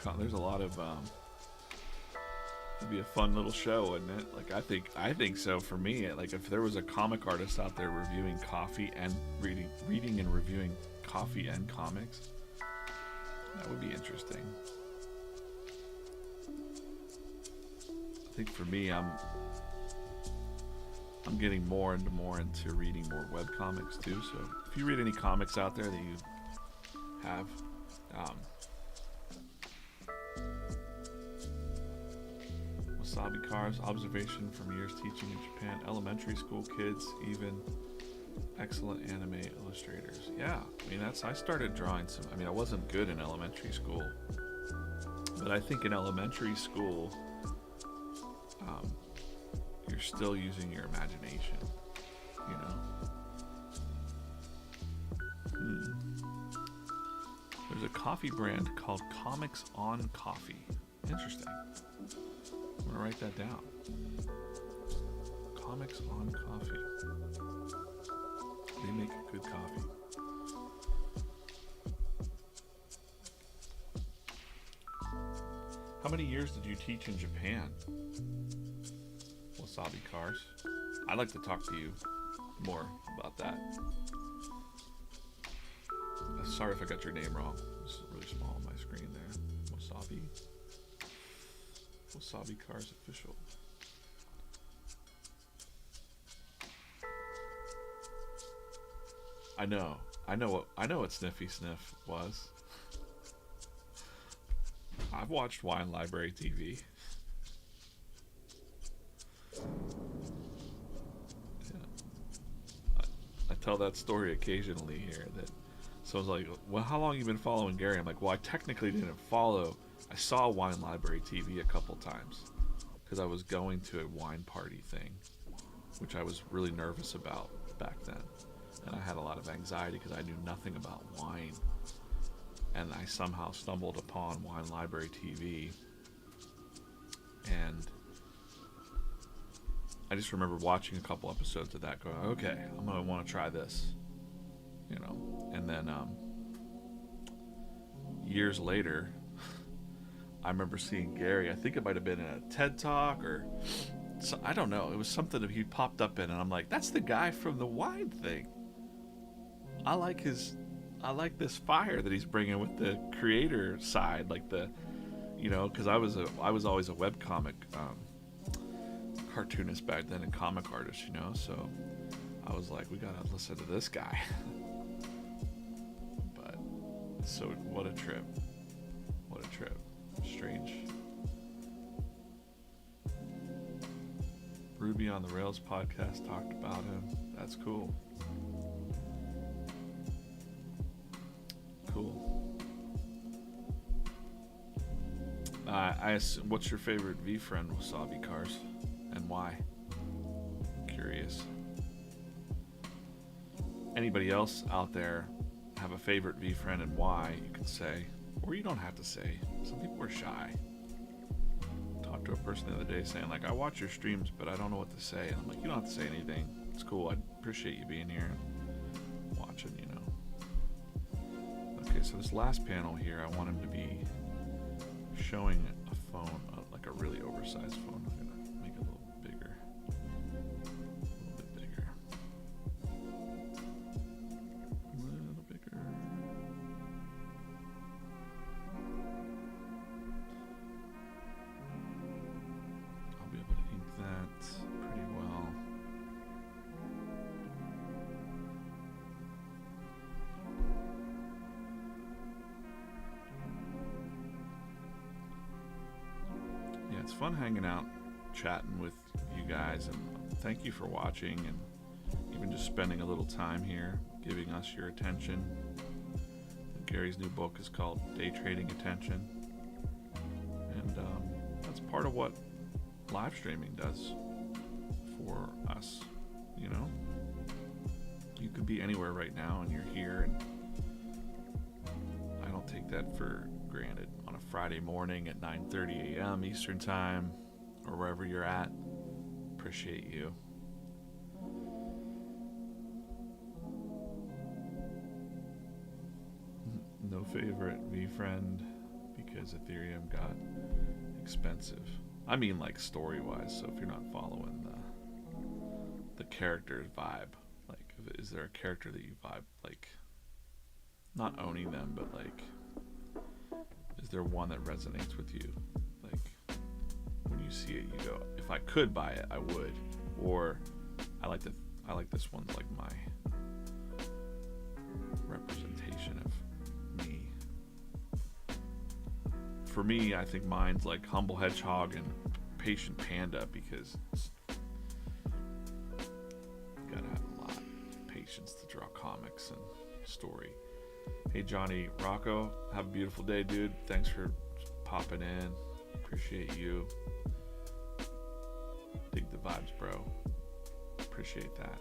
it'd be a fun little show, wouldn't it? Like I think so for me. Like if there was a comic artist out there reviewing coffee and reading and reviewing coffee and comics, that would be interesting. I think for me, I'm getting more into reading more web comics too. So if you read any comics out there that you have, Wasabi Cars, observation from years teaching in Japan, elementary school kids, even excellent anime illustrators. Yeah, I started drawing I wasn't good in elementary school, but I think in elementary school, you're still using your imagination, There's a coffee brand called Comics on Coffee. Interesting. I'm going to write that down. Comics on Coffee. They make good coffee. How many years did you teach in Japan? Wasabi Cars. I'd like to talk to you more about that. Sorry if I got your name wrong. It's really small on my screen there. Wasabi Cars official. I know what Sniffy Sniff was. I've watched Wine Library TV. Yeah. I tell that story occasionally here. That someone's like, well, how long have you been following Gary? I'm like, well, I technically didn't follow. I saw Wine Library TV a couple times because I was going to a wine party thing, which I was really nervous about back then. And I had a lot of anxiety because I knew nothing about wine. And I somehow stumbled upon Wine Library TV. And I just remember watching a couple episodes of that going, okay, I'm going to want to try this. You know, and then years later, I remember seeing Gary. I think it might have been in a TED Talk or so, I don't know. It was something that he popped up in, and I'm like, that's the guy from the wine thing. I like this fire that he's bringing with the creator side, like the, you know, because I was always a webcomic cartoonist back then and comic artist, you know, so I was like, we gotta listen to this guy. But so what a trip, strange. Ruby on the Rails podcast talked about him. That's cool. I assume, what's your favorite VeeFriend Wasabi Cars and why? Curious. Anybody else out there have a favorite VeeFriend and why? You can say, or you don't have to say. Some people are shy. Talked to a person the other day saying, like, I watch your streams, but I don't know what to say. And I'm like, you don't have to say anything. It's cool. I appreciate you being here and watching, you know. Okay, so this last panel here, I want him to be showing a phone, like a really oversized phone. I'm gonna make it a little bigger, a little bit bigger, a little bigger. I'll be able to ink that pretty well. It's fun hanging out, chatting with you guys, and thank you for watching and even just spending a little time here, giving us your attention. Gary's new book is called Day Trading Attention, and that's part of what live streaming does for us. You know, you could be anywhere right now and you're here, and I don't take that for granted. On a Friday morning at 9:30 a.m. Eastern Time, or wherever you're at, appreciate you. No favorite VeeFriend because Ethereum got expensive. I mean, like story-wise. So if you're not following the character's vibe, like, is there a character that you vibe like? Not owning them, but like, is there one that resonates with you? Like, when you see it, you go, if I could buy it, I would. Or I like this one's like my representation of me. For me, I think mine's like Humble Hedgehog and Patient Panda, because you gotta have a lot of patience to draw comics and story. Hey Johnny Rocco, have a beautiful day, dude. Thanks for popping in. Appreciate you. Dig the vibes, bro. Appreciate that.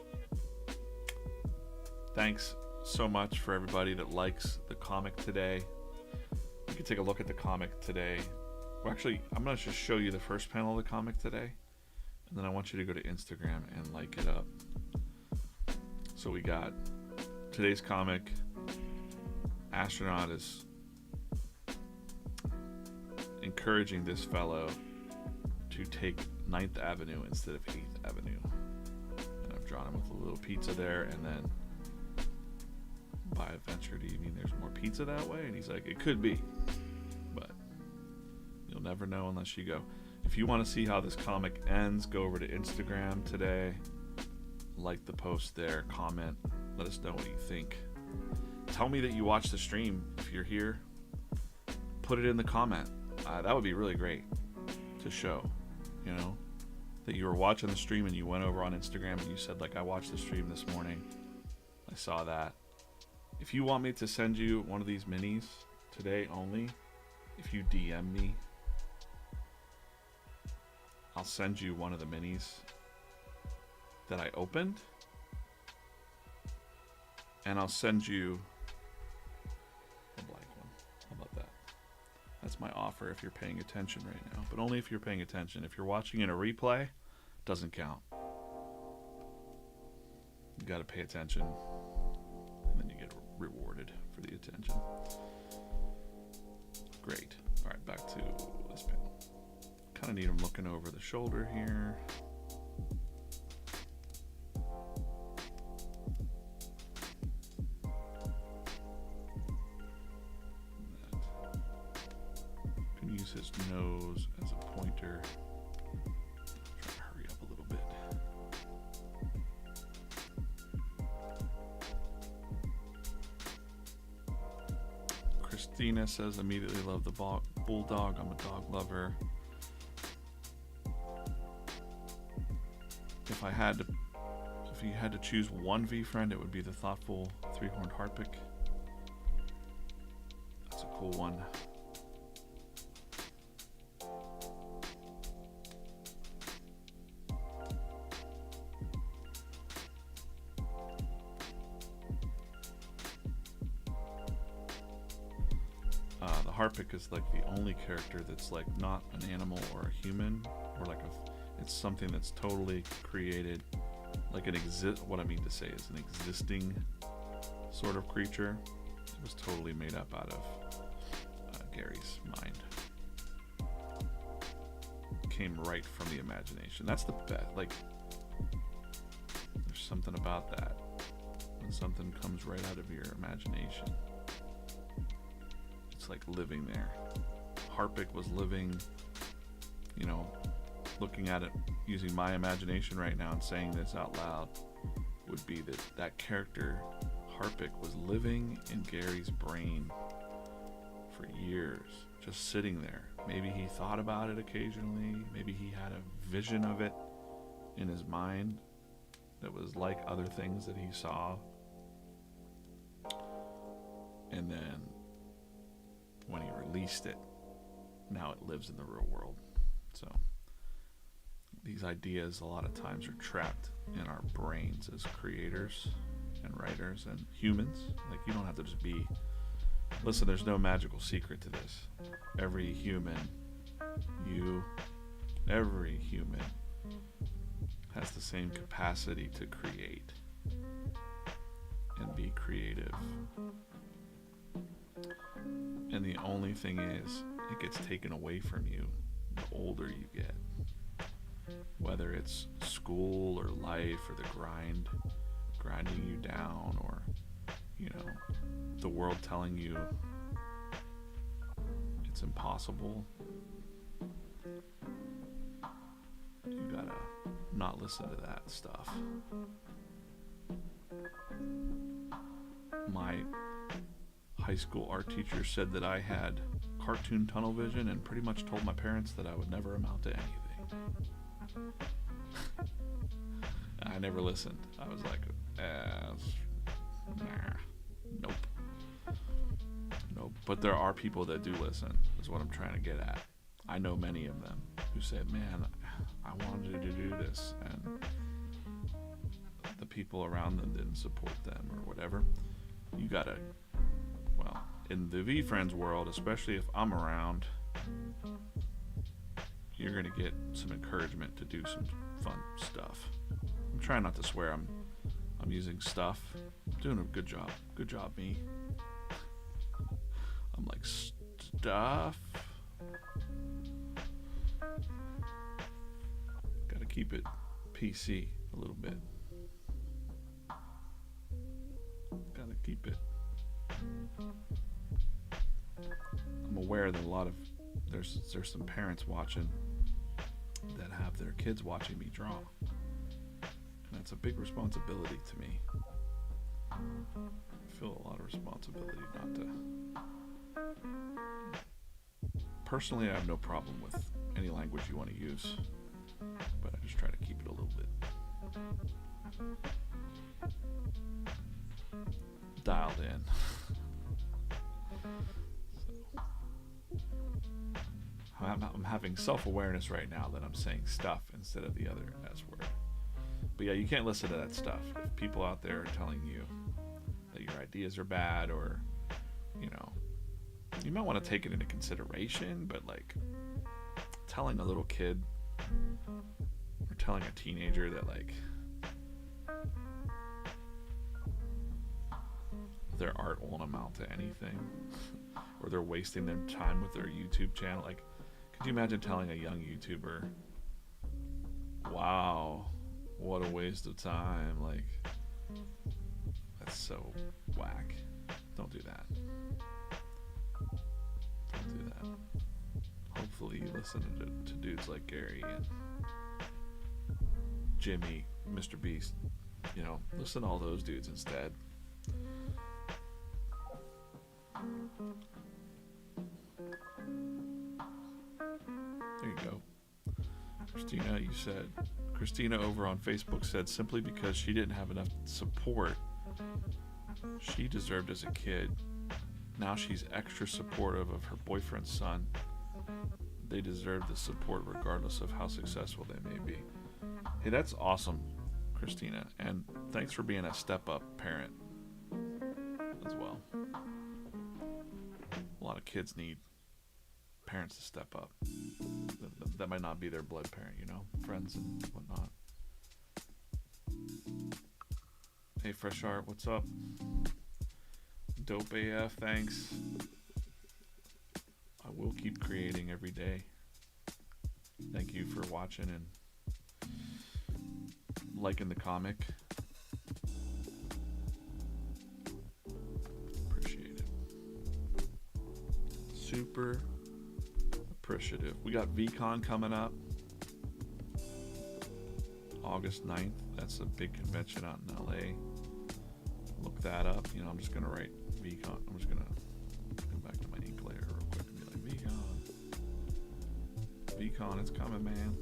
Thanks so much for everybody that likes the comic today. could take a look at the comic today. Well, actually, I'm going to just show you the first panel of the comic today, and then I want you to go to Instagram and like it up. So we got today's comic. Astronaut is encouraging this fellow to take 9th Avenue instead of 8th Avenue. And I've drawn him with a little pizza there, and then by adventure, do you mean there's more pizza that way? And he's like, it could be, but you'll never know unless you go. If you want to see how this comic ends, go over to Instagram today, like the post there, comment, let us know what you think. Tell me that you watched the stream. If you're here, put it in the comment. That would be really great to show, you know, that you were watching the stream and you went over on Instagram and you said, like, I watched the stream this morning. I saw that. If you want me to send you one of these minis today only, if you DM me, I'll send you one of the minis that I opened, and I'll send you a blank one. How about that? That's my offer if you're paying attention right now, but only if you're paying attention. If you're watching in a replay, it doesn't count. You got to pay attention, and then you get rewarded for the attention. Great. All right, back to this panel. Kind of need him looking over the shoulder here. Can use his nose as a pointer. Try to hurry up a little bit. Christina says, immediately love the bulldog. I'm a dog lover. If you had to choose one V-Friend, it would be the thoughtful 3-horned Harpic. That's a cool one. The Harpic is like the only character that's like not an animal or a human, or like it's something that's totally created, like what I mean to say is an existing sort of creature. It was totally made up out of Gary's mind. Came right from the imagination. That's the best. Like, there's something about that when something comes right out of your imagination. It's like living there. Harpic was living, you know, looking at it using my imagination right now and saying this out loud would be that character Harpic was living in Gary's brain for years, just sitting there. Maybe he thought about it occasionally, maybe he had a vision of it in his mind that was like other things that he saw, and then when he released it, now it lives in the real world. So these ideas a lot of times are trapped in our brains as creators and writers and humans. Like, you don't have to just be, listen, there's no magical secret to this. Every human has the same capacity to create and be creative. And the only thing is, it gets taken away from you the older you get. Whether it's school or life or the grinding you down, or, you know, the world telling you it's impossible. You gotta not listen to that stuff. My high school art teacher said that I had cartoon tunnel vision and pretty much told my parents that I would never amount to anything. I never listened. I was like, nope. But there are people that do listen, is what I'm trying to get at. I know many of them who said, man, I wanted to do this, and the people around them didn't support them or whatever. You gotta, well, in the VeeFriends world, especially if I'm around, you're gonna get some encouragement to do some fun stuff. I'm trying not to swear. I'm using stuff. I'm doing a good job. Good job, me. I'm like stuff. Gotta keep it PC a little bit. Gotta keep it. I'm aware that a lot of there's some parents watching that have their kids watching me draw, and that's a big responsibility to me. I feel a lot of responsibility not to. Personally, I have no problem with any language you want to use, but I just try to keep it a little bit dialed in. I'm having self-awareness right now that I'm saying stuff instead of the other S word. But yeah, you can't listen to that stuff. If people out there are telling you that your ideas are bad, or, you know, you might want to take it into consideration, but like telling a little kid or telling a teenager that like their art won't amount to anything, or they're wasting their time with their YouTube channel, like, could you imagine telling a young YouTuber, wow, what a waste of time? Like, that's so whack. Don't do that. Don't do that. Hopefully you listen to dudes like Gary and Jimmy, Mr. Beast. You know, listen to all those dudes instead. There you go. Christina over on Facebook said, simply because she didn't have enough support she deserved as a kid, now she's extra supportive of her boyfriend's son. They deserve the support regardless of how successful they may be. Hey, that's awesome, Christina, and thanks for being a step-up parent as well. A lot of kids need parents to step up. That might not be their blood parent, you know, friends and whatnot. Hey, Fresh Art, what's up? Dope AF, thanks. I will keep creating every day. Thank you for watching and liking the comic. Appreciate it. Super appreciative. We got VCon coming up August 9th. That's a big convention out in LA. Look that up. You know, I'm just gonna write VCon. I'm just gonna go back to my ink layer real quick and be like, VCon, it's coming, man.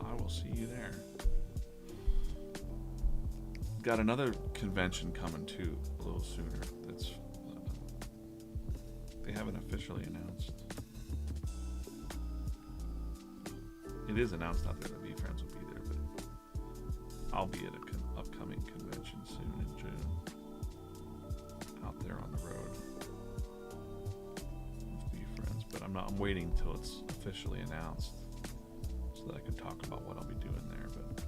I will see you there. Got another convention coming too a little sooner. That's they haven't officially announced. It is announced out there that VeeFriends will be there, but I'll be at an upcoming convention soon in June. Out there on the road with VeeFriends, but I'm waiting until it's officially announced so that I can talk about what I'll be doing there. But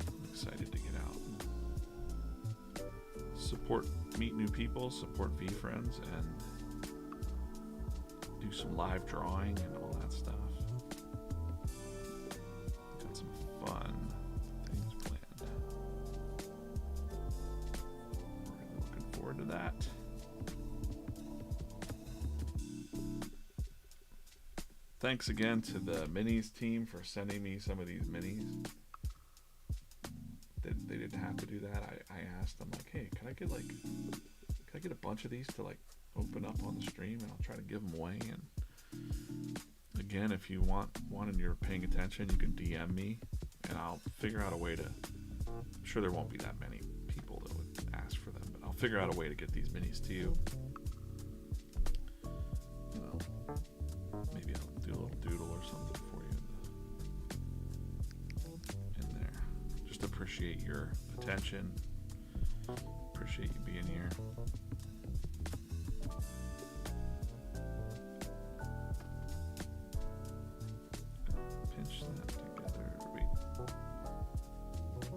I'm excited to get out and support, meet new people, support VeeFriends, and do some live drawing and all that stuff. Got some fun things planned. Really looking forward to that. Thanks again to the minis team for sending me some of these minis. They didn't have to do that. I asked them, like, hey, can I get a bunch of these to like open up on the stream, and I'll try to give them away. And again, if you want one and you're paying attention, you can DM me and I'll figure out a way to, I'm sure there won't be that many people that would ask for them, but I'll figure out a way to get these minis to you. You know, maybe I'll do a little doodle or something for you in there. appreciate your attention. Appreciate you being here. Pinch that together. Wait. Yep,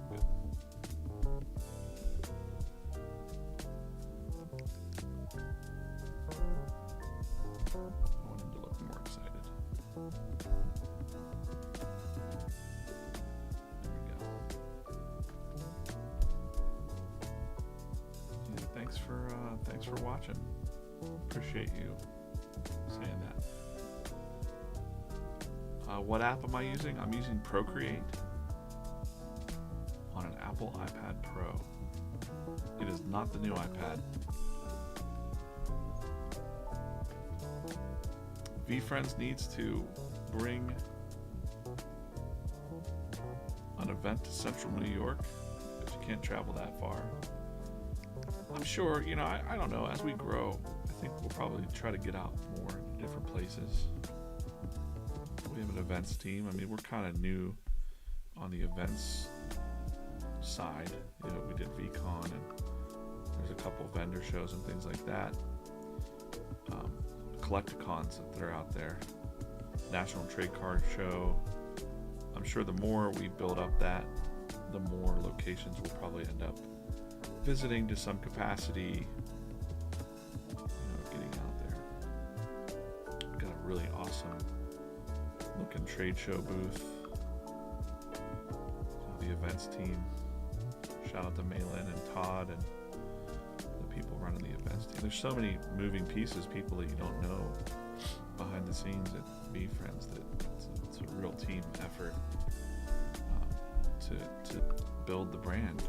good. I want him to look more excited. There we go. Yeah, thanks for watching. Appreciate you saying that. What app am I using? I'm using Procreate on an Apple iPad Pro. It is not the new iPad. VeeFriends needs to bring an event to Central New York, because you can't travel that far. I'm sure, you know, I don't know, as we grow, I think we'll probably try to get out more to different places. We have an events team. I mean, we're kind of new on the events side. You know, we did VCon, and there's a couple vendor shows and things like that. Collecticons that are out there. National Trade Card Show. I'm sure the more we build up that, the more locations we'll probably end up visiting to some capacity. You know, getting out there. We've got a really awesome looking trade show booth. The events team. Shout out to Malin and Todd and the people running the events team. There's so many moving pieces, people that you don't know behind the scenes at VeeFriends, that it's a real team effort to build the brand.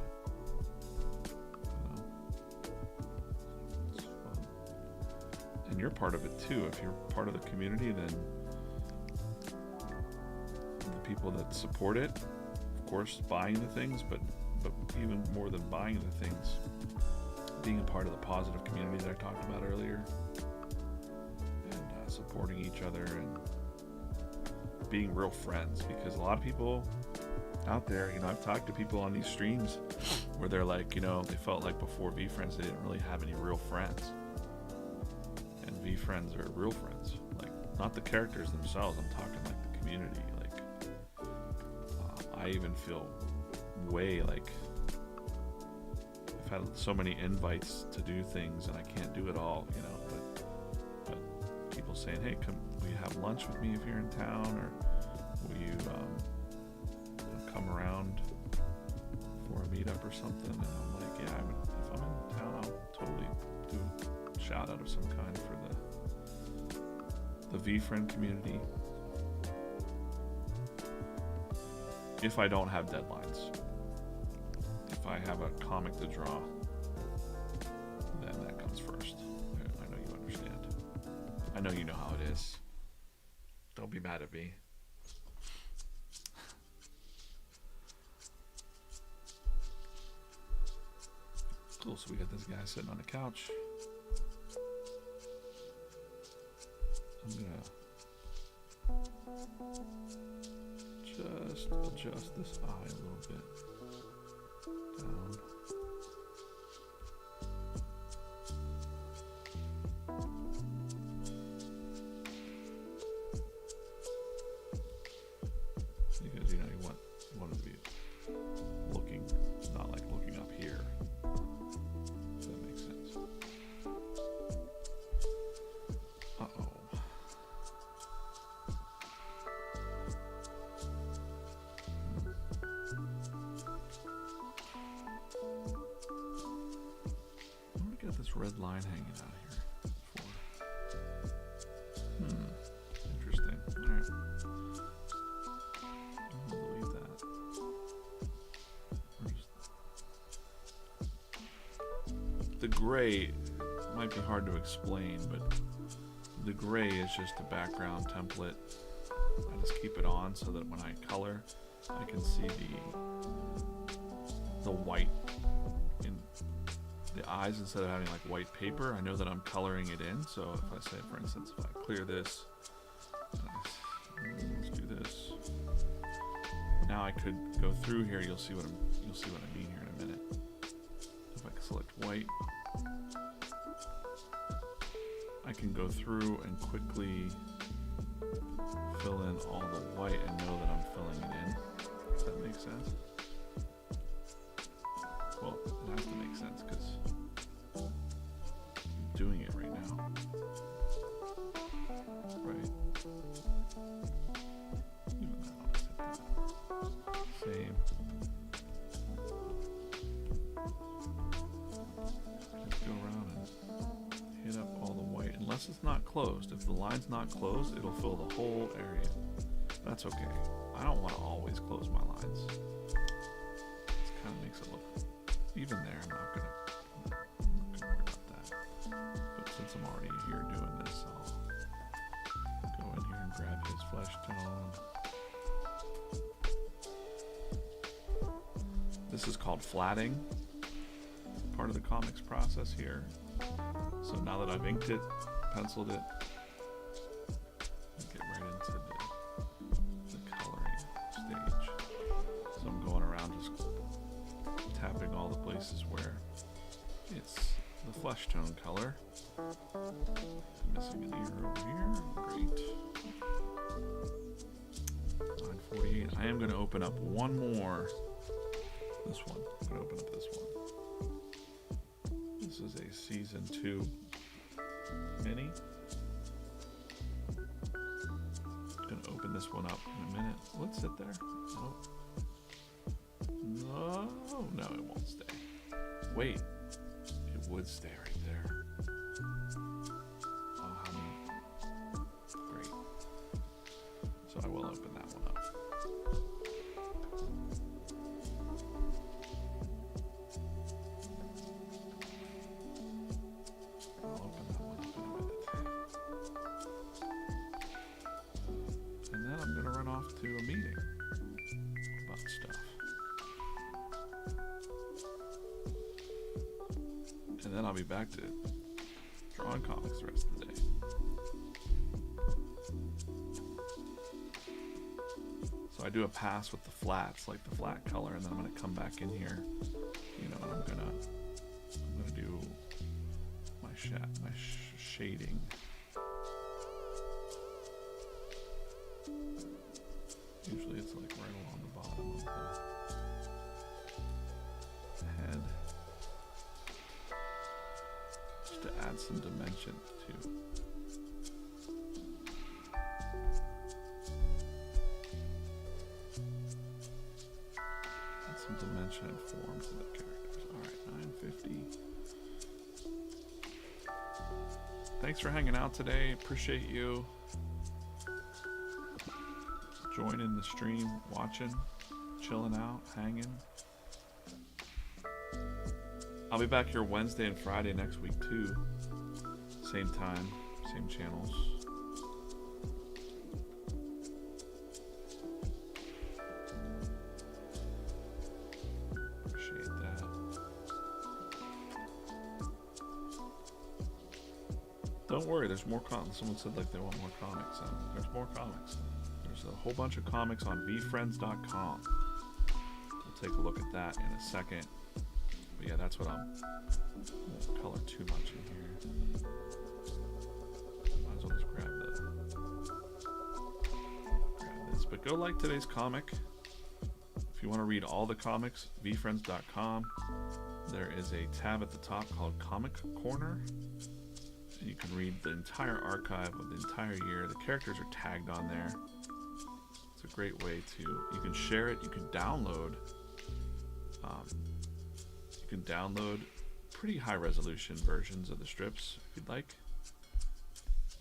It's fun. And you're part of it too. If you're part of the community, then the people that support it, of course, buying the things, but even more than buying the things, being a part of the positive community that I talked about earlier, and supporting each other and being real friends. Because a lot of people out there, you know, I've talked to people on these streams where they're like, you know, they felt like before VeeFriends they didn't really have any real friends, and VeeFriends are real friends. Like, not the characters themselves, I'm talking like the community. Like, I even feel way like I've had so many invites to do things and I can't do it all, you know, but people saying, hey, will you have lunch with me if you're in town, or will you come around for a meetup or something? And I'm like, yeah, if I'm in town, I'll totally do a shout out of some kind for the VeeFriend community. If I don't have deadlines. If I have a comic to draw, then that comes first. I know you understand. I know you know how it is. Don't be mad at me. Cool, so we got this guy sitting on the couch. I'm gonna just adjust this eye a little bit down. Because, you know, you want it to be looking, not like looking up here. If that makes sense. Uh-oh. This red line hanging out here for. Interesting. Alright. I'll delete that. The gray might be hard to explain, but the gray is just a background template. I just keep it on so that when I color, I can see the white in the eyes instead of having like white paper. I know that I'm coloring it in. So if I say, for instance, if I clear this, let's do this, now I could go through here. You'll see what I mean here in a minute. If I can select white, I can go through and quickly fill in all the white and know that I'm filling it in. Does that make sense? Well, it has to make sense because I'm doing it right now. Right. Even that, I'll just hit that. Same. Just go around and hit up all the white. Unless it's not closed. If the line's not closed, it'll fill the whole area. That's okay. I don't want to always close my lines. This kind of makes it look... Even there, I'm not gonna worry about that. But since I'm already here doing this, I'll go in here and grab his flesh tone. This is called flatting, part of the comics process here. So now that I've inked it, penciled it, get right into the coloring stage. So I'm going around just tapping all the places where it's the flesh tone color. Missing an ear over here. Great. 948. I am going to open up one more. This one. I'm going to open up this one. This is a season 2 mini. I'm going to open this one up in a minute. Will it sit there? Nope. No, it won't stay. Wait, it would stay right there. Oh, how neat. Great. So I will open that one up. I'll open that one up in a minute. And then I'm going to run off to a meeting about stuff. And then I'll be back to drawing comics the rest of the day. So I do a pass with the flats, like the flat color, and then I'm going to come back in here, you know, and I'm gonna do my shading. Usually it's like right along the bottom of the head. To add some dimension to dimension and form to the characters. Alright, 950. Thanks for hanging out today. Appreciate you joining the stream, watching, chilling out, hanging. I'll be back here Wednesday and Friday next week too. Same time, same channels. Appreciate that. Don't worry, there's more comics. Someone said like they want more comics. There's more comics. There's a whole bunch of comics on VeeFriends.com. We'll take a look at that in a second. But yeah, that's what I won't color too much in here. Might as well just grab this. But go like today's comic. If you want to read all the comics, VeeFriends.com. There is a tab at the top called Comic Corner. And you can read the entire archive of the entire year. The characters are tagged on there. It's a great way to, you can share it, you can download. You can download pretty high resolution versions of the strips if you'd like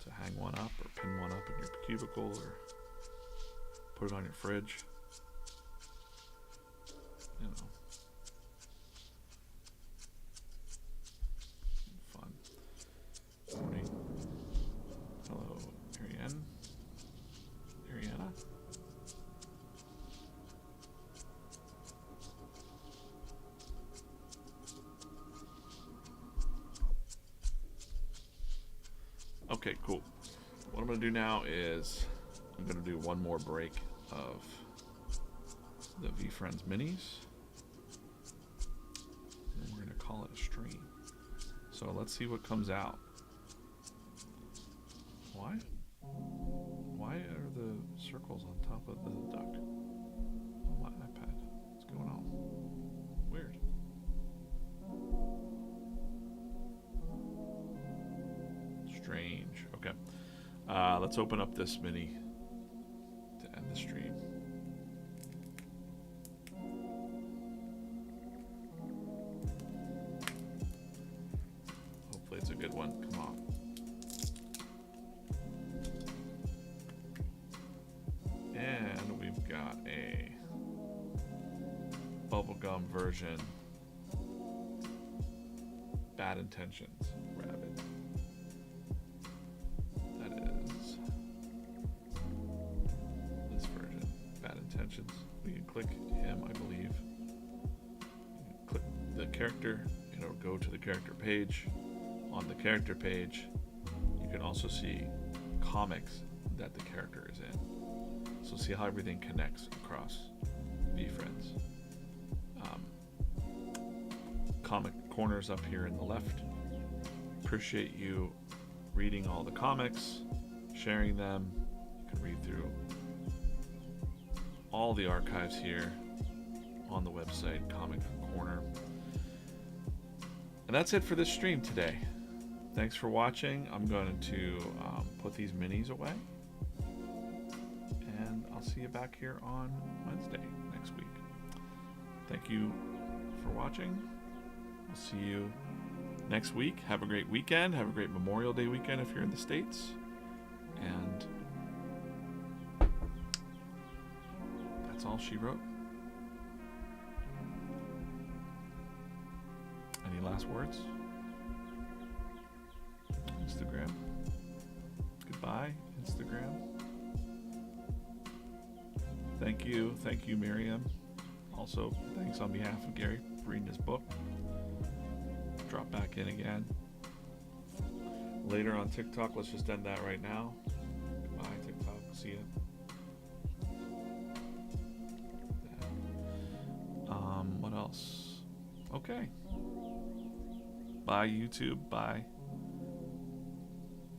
to hang one up or pin one up in your cubicle or put it on your fridge. You know, fun. Morning. Hello, Ariana. Okay, cool. What I'm going to do now is I'm going to do one more break of the VeeFriends minis. And we're going to call it a stream. So let's see what comes out. Why? Why are the circles on top of the duck on my iPad? What's going on? Weird. Strange. Okay. Let's open up this mini to end the stream. Hopefully it's a good one. Come on. And we've got a bubblegum version. Bad Intentions rabbit. That is this version. Bad Intentions. We can click him, I believe. You can click the character, it'll go to the character page. On the character page, you can also see comics that the character is in. So see how everything connects across VeeFriends. Comic corners up here in the left. Appreciate you reading all the comics, sharing them. You can read through all the archives here on the website, Comic Corner. And that's it for this stream today. Thanks for watching. I'm going to put these minis away. And I'll see you back here on Wednesday next week. Thank you for watching. We'll see you next week. Have a great weekend. Have a great Memorial Day weekend if you're in the States. And that's all she wrote. Any last words? Instagram. Goodbye, Instagram. Thank you, Miriam. Also, thanks on behalf of Gary for reading his book. Drop back in again. Later on TikTok, let's just end that right now. Goodbye, TikTok. See ya. What else? Okay. Bye, YouTube. Bye,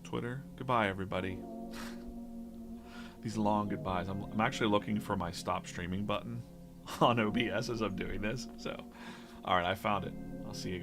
Twitter. Goodbye, everybody. These long goodbyes. I'm actually looking for my stop streaming button on OBS as I'm doing this. So, all right, I found it. I'll see you guys.